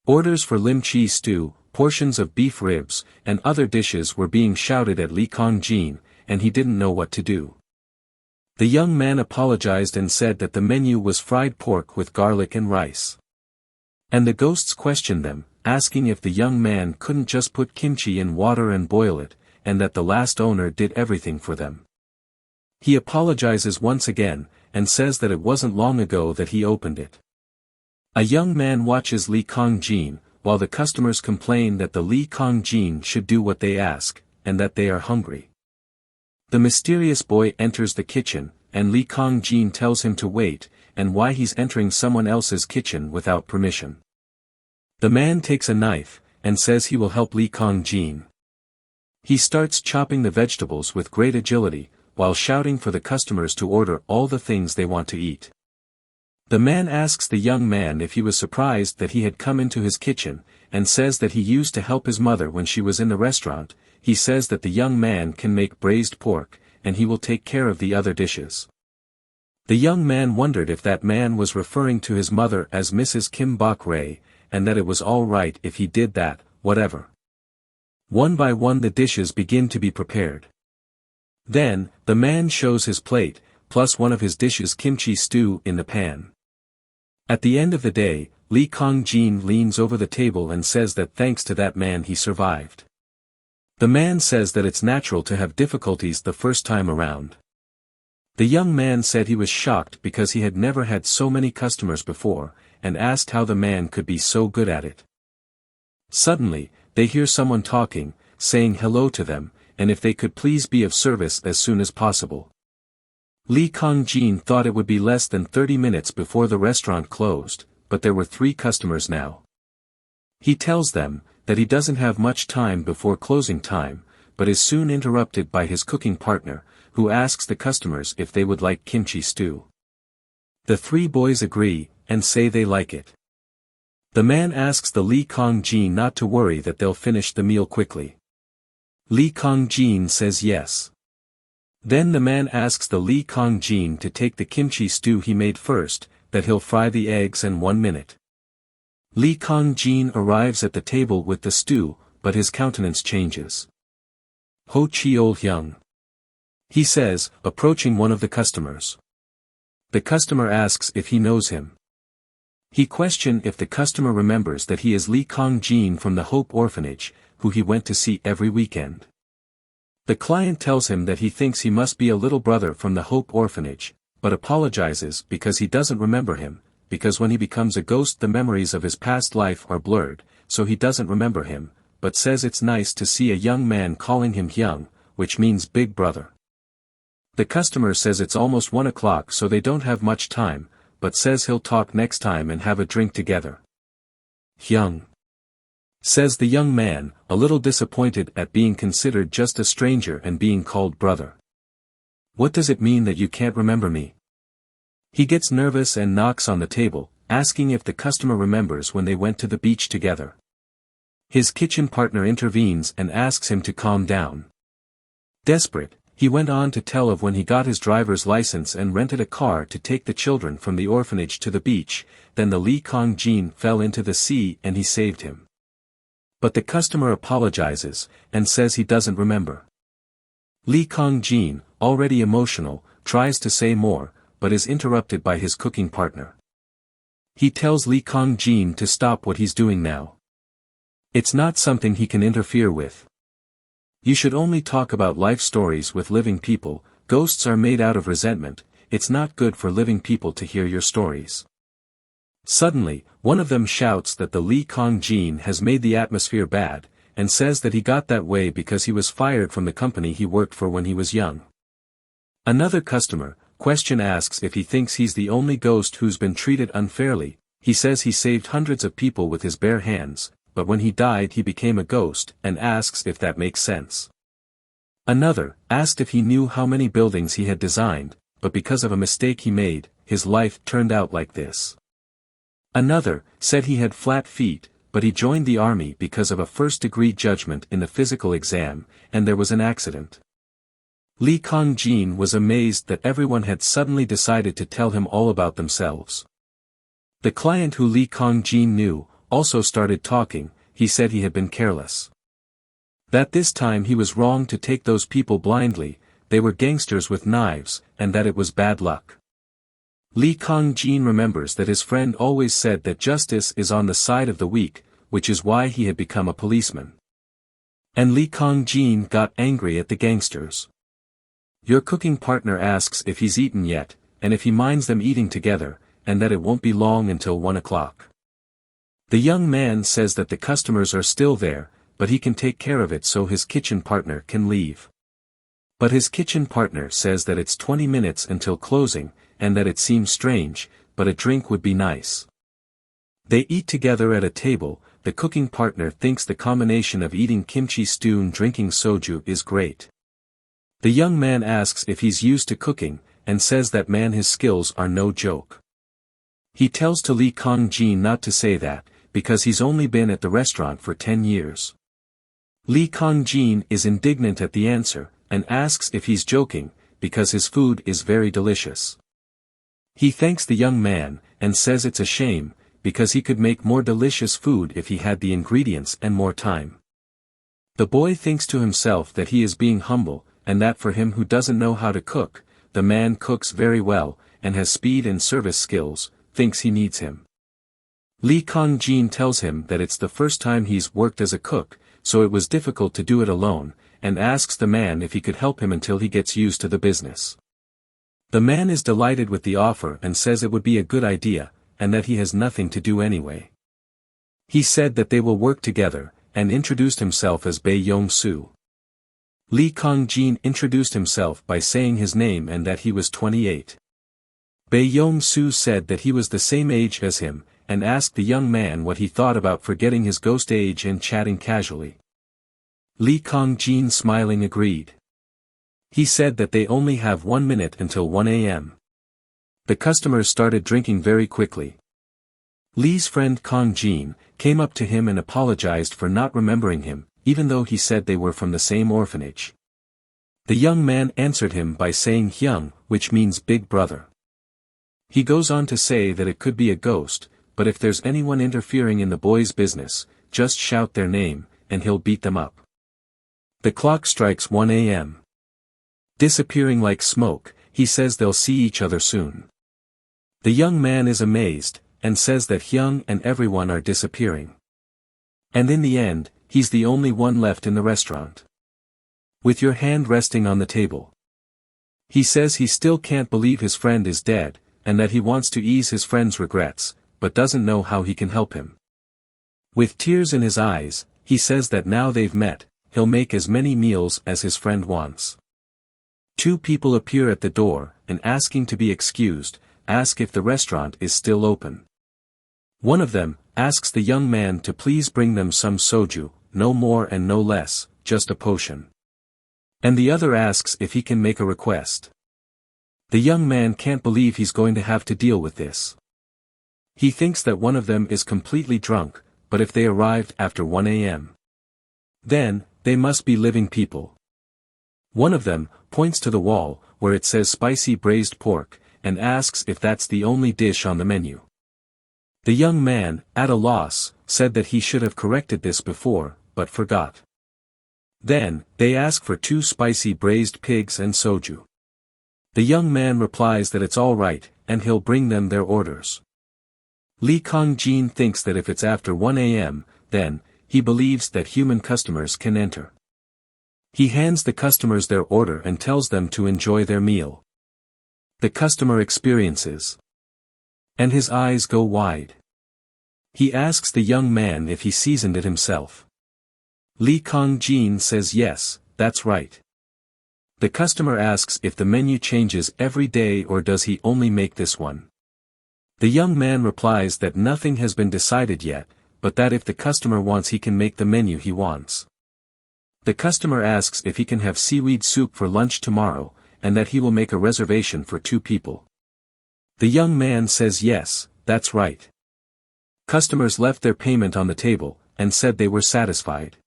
Orders for lim-chi stew, portions of beef ribs, and other dishes were being shouted at Lee Kong-jin, and he didn't know what to do. The young man apologized and said that the menu was fried pork with garlic and rice. And the ghosts questioned them, asking if the young man couldn't just put kimchi in water and boil it, and that the last owner did everything for them. He apologizes once again, and says that it wasn't long ago that he opened it. A young man watches Lee Kong-jin, while the customers complain that the Lee Kong-jin should do what they ask, and that they are hungry. The mysterious boy enters the kitchen, and Lee Kong-jin tells him to wait, and why he's entering someone else's kitchen without permission. The man takes a knife, and says he will help Lee Kong-jin. He starts chopping the vegetables with great agility, while shouting for the customers to order all the things they want to eat. The man asks the young man if he was surprised that he had come into his kitchen, and says that he used to help his mother when she was in the restaurant. He says that the young man can make braised pork, and he will take care of the other dishes. The young man wondered if that man was referring to his mother as Mrs. Kim Bok-rae, and that it was all right if he did that, whatever. One by one the dishes begin to be prepared. Then, the man shows his plate, plus one of his dishes kimchi stew in the pan. At the end of the day, Lee Kong-jin leans over the table and says that thanks to that man he survived. The man says that it's natural to have difficulties the first time around. The young man said he was shocked because he had never had so many customers before, and asked how the man could be so good at it. Suddenly, they hear someone talking, saying hello to them, and if they could please be of service as soon as possible. Lee Kong-jin thought it would be less than 30 minutes before the restaurant closed, but there were 3 customers now. He tells them that he doesn't have much time before closing time, but is soon interrupted by his cooking partner, who asks the customers if they would like kimchi stew. The three boys agree, and say they like it. The man asks the Lee Kong-jin not to worry, that they'll finish the meal quickly. Lee Kong-jin says yes. Then the man asks the Lee Kong-jin to take the kimchi stew he made first, that he'll fry the eggs in 1 minute. Lee Kong-jin arrives at the table with the stew, but his countenance changes. Ho Cheol-hyung, he says, approaching one of the customers. The customer asks if he knows him. He questions if the customer remembers that he is Lee Kong-jin from the Hope Orphanage, who he went to see every weekend. The client tells him that he thinks he must be a little brother from the Hope Orphanage, but apologizes because he doesn't remember him, because when he becomes a ghost the memories of his past life are blurred, so he doesn't remember him, but says it's nice to see a young man calling him Hyung, which means big brother. The customer says it's almost 1 o'clock, so they don't have much time, but says he'll talk next time and have a drink together. Hyung, says the young man, a little disappointed at being considered just a stranger and being called brother. What does it mean that you can't remember me? He gets nervous and knocks on the table, asking if the customer remembers when they went to the beach together. His kitchen partner intervenes and asks him to calm down. Desperate, he went on to tell of when he got his driver's license and rented a car to take the children from the orphanage to the beach, then the Lee Kong-jin fell into the sea and he saved him. But the customer apologizes, and says he doesn't remember. Lee Kong-jin, already emotional, tries to say more, but is interrupted by his cooking partner. He tells Lee Kong-jin to stop what he's doing now. It's not something he can interfere with. You should only talk about life stories with living people. Ghosts are made out of resentment, it's not good for living people to hear your stories. Suddenly, one of them shouts that the Lee Kong-jin has made the atmosphere bad, and says that he got that way because he was fired from the company he worked for when he was young. Another customer, asks if he thinks he's the only ghost who's been treated unfairly. He says he saved hundreds of people with his bare hands, but when he died he became a ghost, and asks if that makes sense. Another asked if he knew how many buildings he had designed, but because of a mistake he made, his life turned out like this. Another said he had flat feet, but he joined the army because of a first-degree judgment in the physical exam, and there was an accident. Lee Kong-jin was amazed that everyone had suddenly decided to tell him all about themselves. The client who Lee Kong-jin knew also started talking. He said he had been careless. That this time he was wrong to take those people blindly, they were gangsters with knives, and that it was bad luck. Lee Kong-jin remembers that his friend always said that justice is on the side of the weak, which is why he had become a policeman. And Lee Kong-jin got angry at the gangsters. Your cooking partner asks if he's eaten yet, and if he minds them eating together, and that it won't be long until 1 o'clock. The young man says that the customers are still there, but he can take care of it so his kitchen partner can leave. But his kitchen partner says that it's 20 minutes until closing, and that it seems strange, but a drink would be nice. They eat together at a table. The cooking partner thinks the combination of eating kimchi stew and drinking soju is great. The young man asks if he's used to cooking, and says that his skills are no joke. He tells to Lee Kong-jin not to say that, because he's only been at the restaurant for 10 years. Lee Kong-jin is indignant at the answer, and asks if he's joking, because his food is very delicious. He thanks the young man, and says it's a shame, because he could make more delicious food if he had the ingredients and more time. The boy thinks to himself that he is being humble, and that for him who doesn't know how to cook, the man cooks very well, and has speed and service skills, thinks he needs him. Lee Kong-jin tells him that it's the first time he's worked as a cook, so it was difficult to do it alone, and asks the man if he could help him until he gets used to the business. The man is delighted with the offer and says it would be a good idea, and that he has nothing to do anyway. He said that they will work together, and introduced himself as Bae Yong-soo. Lee Kong-jin introduced himself by saying his name and that he was 28. Bae Yong-soo said that he was the same age as him, and asked the young man what he thought about forgetting his ghost age and chatting casually. Li Kongjin smiling agreed. He said that they only have 1 minute until 1 a.m. The customers started drinking very quickly. Li's friend Kongjin came up to him and apologized for not remembering him, even though he said they were from the same orphanage. The young man answered him by saying Hyung, which means big brother. He goes on to say that it could be a ghost, but if there's anyone interfering in the boy's business, just shout their name, and he'll beat them up. The clock strikes 1 a.m. Disappearing like smoke, he says they'll see each other soon. The young man is amazed, and says that Hyung and everyone are disappearing. And in the end, he's the only one left in the restaurant. With your hand resting on the table. He says he still can't believe his friend is dead, and that he wants to ease his friend's regrets, but doesn't know how he can help him. With tears in his eyes, he says that now they've met, he'll make as many meals as his friend wants. 2 people appear at the door, and asking to be excused, ask if the restaurant is still open. One of them asks the young man to please bring them some soju, no more and no less, just a potion. And the other asks if he can make a request. The young man can't believe he's going to have to deal with this. He thinks that one of them is completely drunk, but if they arrived after 1 a.m. then, they must be living people. One of them points to the wall, where it says spicy braised pork, and asks if that's the only dish on the menu. The young man, at a loss, said that he should have corrected this before, but forgot. Then, they ask for 2 spicy braised pigs and soju. The young man replies that it's all right, and he'll bring them their orders. Li Kongjin thinks that if it's after 1 a.m., then, he believes that human customers can enter. He hands the customers their order and tells them to enjoy their meal. The customer experiences. And his eyes go wide. He asks the young man if he seasoned it himself. Li Kongjin says yes, that's right. The customer asks if the menu changes every day or does he only make this one. The young man replies that nothing has been decided yet, but that if the customer wants he can make the menu he wants. The customer asks if he can have seaweed soup for lunch tomorrow, and that he will make a reservation for 2 people. The young man says yes, that's right. Customers left their payment on the table, and said they were satisfied.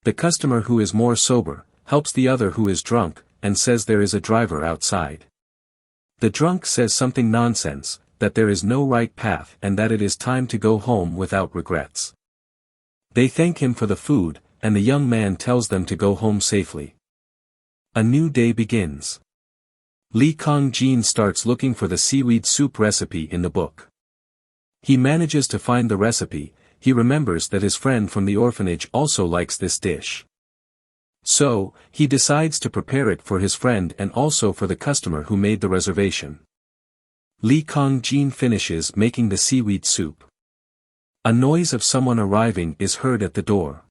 The customer who is more sober, helps the other who is drunk, and says there is a driver outside. The drunk says something nonsense, that there is no right path and that it is time to go home without regrets. They thank him for the food, and the young man tells them to go home safely. A new day begins. Li Kongjin starts looking for the seaweed soup recipe in the book. He manages to find the recipe. He remembers that his friend from the orphanage also likes this dish. So, he decides to prepare it for his friend and also for the customer who made the reservation. Li Kongjin finishes making the seaweed soup. A noise of someone arriving is heard at the door.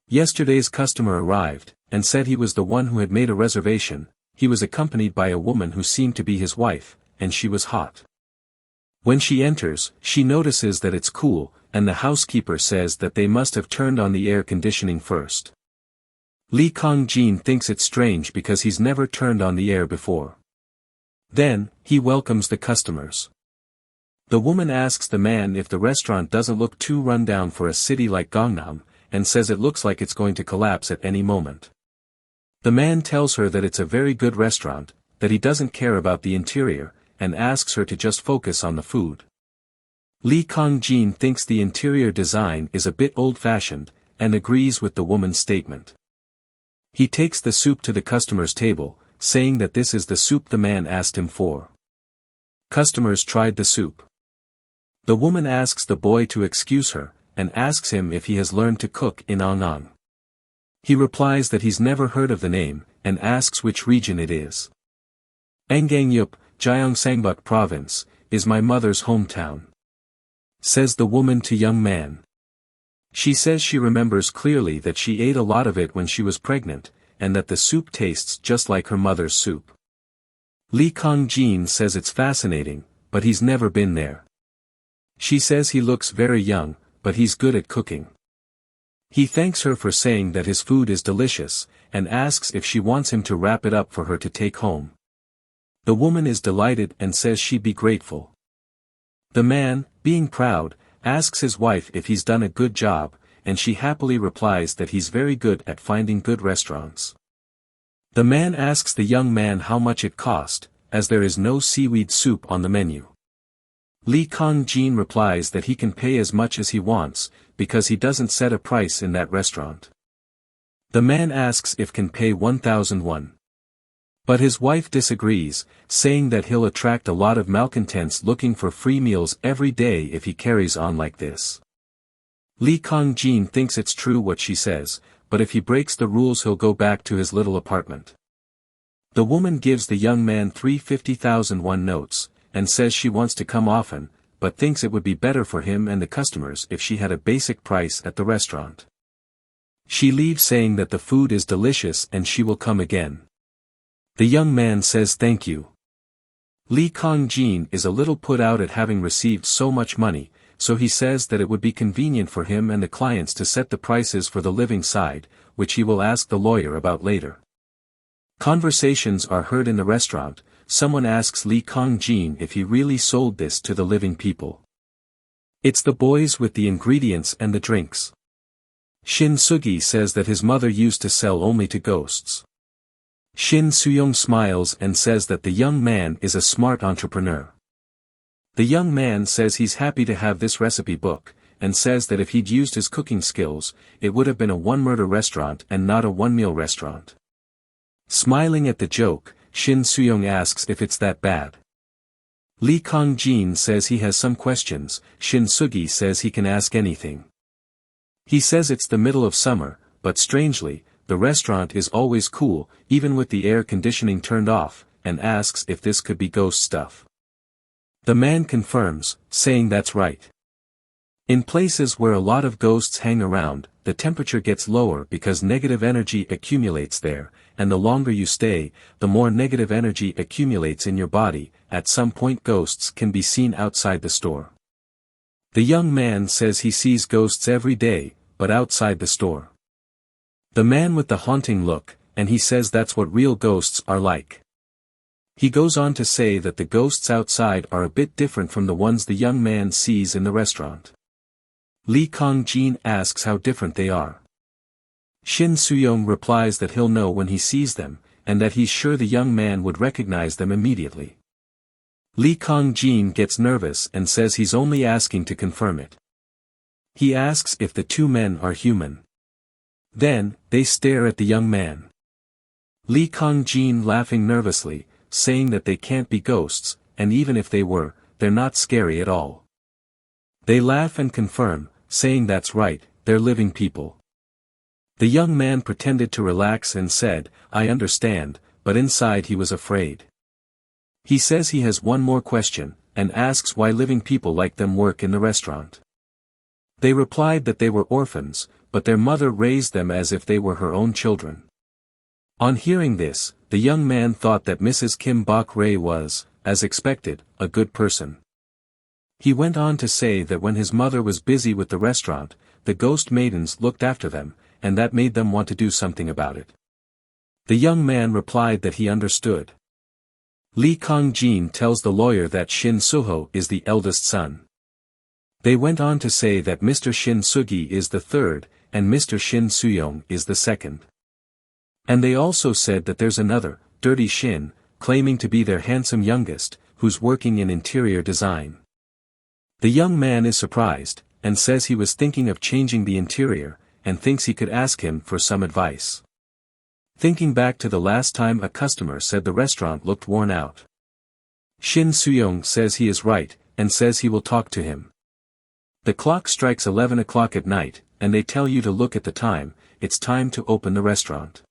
Yesterday's customer arrived, and said he was the one who had made a reservation. He was accompanied by a woman who seemed to be his wife, and she was hot. When she enters, she notices that it's cool, and the housekeeper says that they must have turned on the air conditioning first. Li Kongjin thinks it strange because he's never turned on the air before. Then, he welcomes the customers. The woman asks the man if the restaurant doesn't look too run down for a city like Gangnam, and says it looks like it's going to collapse at any moment. The man tells her that it's a very good restaurant, that he doesn't care about the interior, and asks her to just focus on the food. Li Kongjin thinks the interior design is a bit old-fashioned, and agrees with the woman's statement. He takes the soup to the customer's table, saying that this is the soup the man asked him for. Customers tried the soup. The woman asks the boy to excuse her, and asks him if he has learned to cook in Angang. He replies that he's never heard of the name, and asks which region it is. Angangyup, Gyeongsangbuk Province, is my mother's hometown, says the woman to young man. She says she remembers clearly that she ate a lot of it when she was pregnant, and that the soup tastes just like her mother's soup. Li Kongjin says it's fascinating, but he's never been there. She says he looks very young, but he's good at cooking. He thanks her for saying that his food is delicious, and asks if she wants him to wrap it up for her to take home. The woman is delighted and says she'd be grateful. The man, being proud, asks his wife if he's done a good job, and she happily replies that he's very good at finding good restaurants. The man asks the young man how much it cost, as there is no seaweed soup on the menu. Lee Kong-jin replies that he can pay as much as he wants, because he doesn't set a price in that restaurant. The man asks if can pay 1,000 won. But his wife disagrees, saying that he'll attract a lot of malcontents looking for free meals every day if he carries on like this. Lee Kong-jin thinks it's true what she says, but if he breaks the rules he'll go back to his little apartment. The woman gives the young man 350,000 won notes, and says she wants to come often, but thinks it would be better for him and the customers if she had a basic price at the restaurant. She leaves saying that the food is delicious and she will come again. The young man says thank you. Lee Kong-jin is a little put out at having received so much money, so he says that it would be convenient for him and the clients to set the prices for the living side, which he will ask the lawyer about later. Conversations are heard in the restaurant. Someone asks Lee Kong-jin if he really sold this to the living people. It's the boys with the ingredients and the drinks. Shin Sugi says that his mother used to sell only to ghosts. Shin Suyong smiles and says that the young man is a smart entrepreneur. The young man says he's happy to have this recipe book, and says that if he'd used his cooking skills, it would have been a one-murder restaurant and not a one-meal restaurant. Smiling at the joke, Shin Suyong asks if it's that bad. Lee Kong-jin says he has some questions. Shin Sugi says he can ask anything. He says it's the middle of summer, but strangely, the restaurant is always cool, even with the air conditioning turned off, and asks if this could be ghost stuff. The man confirms, saying that's right. In places where a lot of ghosts hang around, the temperature gets lower because negative energy accumulates there, and the longer you stay, the more negative energy accumulates in your body. At some point ghosts can be seen outside the store. The young man says he sees ghosts every day, but outside the store. The man with the haunting look, and he says that's what real ghosts are like. He goes on to say that the ghosts outside are a bit different from the ones the young man sees in the restaurant. Lee Kong-jin asks how different they are. Shin Suyong replies that he'll know when he sees them, and that he's sure the young man would recognize them immediately. Lee Kong-jin gets nervous and says he's only asking to confirm it. He asks if the two men are human. Then, they stare at the young man. Lee Kong-jin laughing nervously, saying that they can't be ghosts, and even if they were, they're not scary at all. They laugh and confirm, saying that's right, they're living people. The young man pretended to relax and said, I understand, but inside he was afraid. He says he has one more question, and asks why living people like them work in the restaurant. They replied that they were orphans, but their mother raised them as if they were her own children. On hearing this, the young man thought that Mrs. Kim Bok-rae was, as expected, a good person. He went on to say that when his mother was busy with the restaurant, the ghost maidens looked after them, and that made them want to do something about it. The young man replied that he understood. Lee Kong-jin tells the lawyer that Shin Suho is the eldest son. They went on to say that Mr. Shin Sugi is the third, and Mr. Shin Suyong is the second. And they also said that there's another, Dirty Shin, claiming to be their handsome youngest, who's working in interior design. The young man is surprised, and says he was thinking of changing the interior, and thinks he could ask him for some advice. Thinking back to the last time a customer said the restaurant looked worn out. Shin Suyong says he is right, and says he will talk to him. The clock strikes 11 o'clock at night, and they tell you to look at the time, it's time to open the restaurant.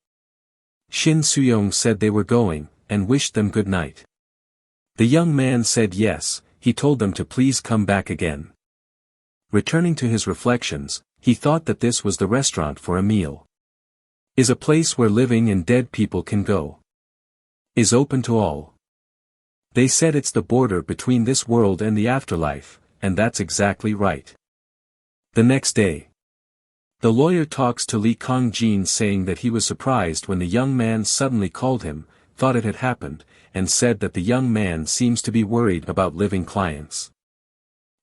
Shin Suyong said they were going, and wished them good night. The young man said yes, he told them to please come back again. Returning to his reflections, he thought that this was the restaurant for a meal. Is a place where living and dead people can go. Is open to all. They said it's the border between this world and the afterlife, and that's exactly right. The next day. The lawyer talks to Lee Kong-jin saying that he was surprised when the young man suddenly called him, thought it had happened, and said that the young man seems to be worried about living clients.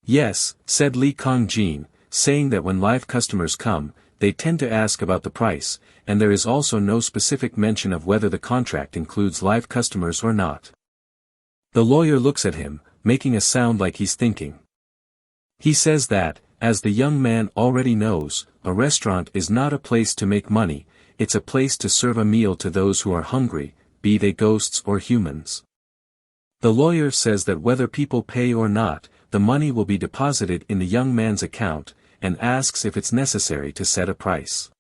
Yes, said Lee Kong-jin, saying that when live customers come, they tend to ask about the price, and there is also no specific mention of whether the contract includes live customers or not. The lawyer looks at him, making a sound like he's thinking. He says that, as the young man already knows, a restaurant is not a place to make money, it's a place to serve a meal to those who are hungry, be they ghosts or humans. The lawyer says that whether people pay or not, the money will be deposited in the young man's account, and asks if it's necessary to set a price.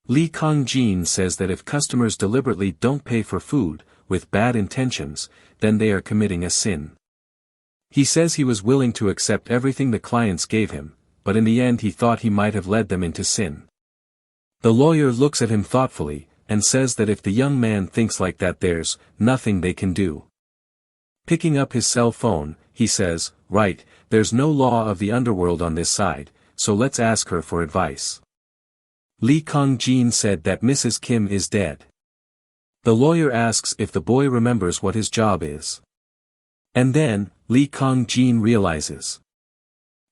Lee Kong-jin says that if customers deliberately don't pay for food, with bad intentions, then they are committing a sin. He says he was willing to accept everything the clients gave him, but in the end he thought he might have led them into sin. The lawyer looks at him thoughtfully, and says that if the young man thinks like that there's nothing they can do. Picking up his cell phone, he says, right, there's no law of the underworld on this side, so let's ask her for advice. Lee Kong-jin said that Mrs. Kim is dead. The lawyer asks if the boy remembers what his job is. And then, Lee Kong-jin realizes.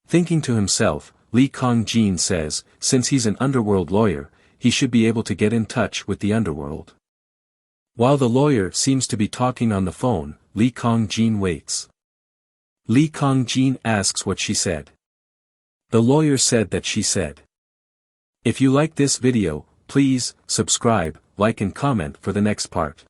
Thinking to himself, Lee Kong-jin says, since he's an underworld lawyer, he should be able to get in touch with the underworld. While the lawyer seems to be talking on the phone, Lee Kong-jin waits. Lee Kong-jin asks what she said. The lawyer said that she said. If you like this video, please, subscribe, like and comment for the next part.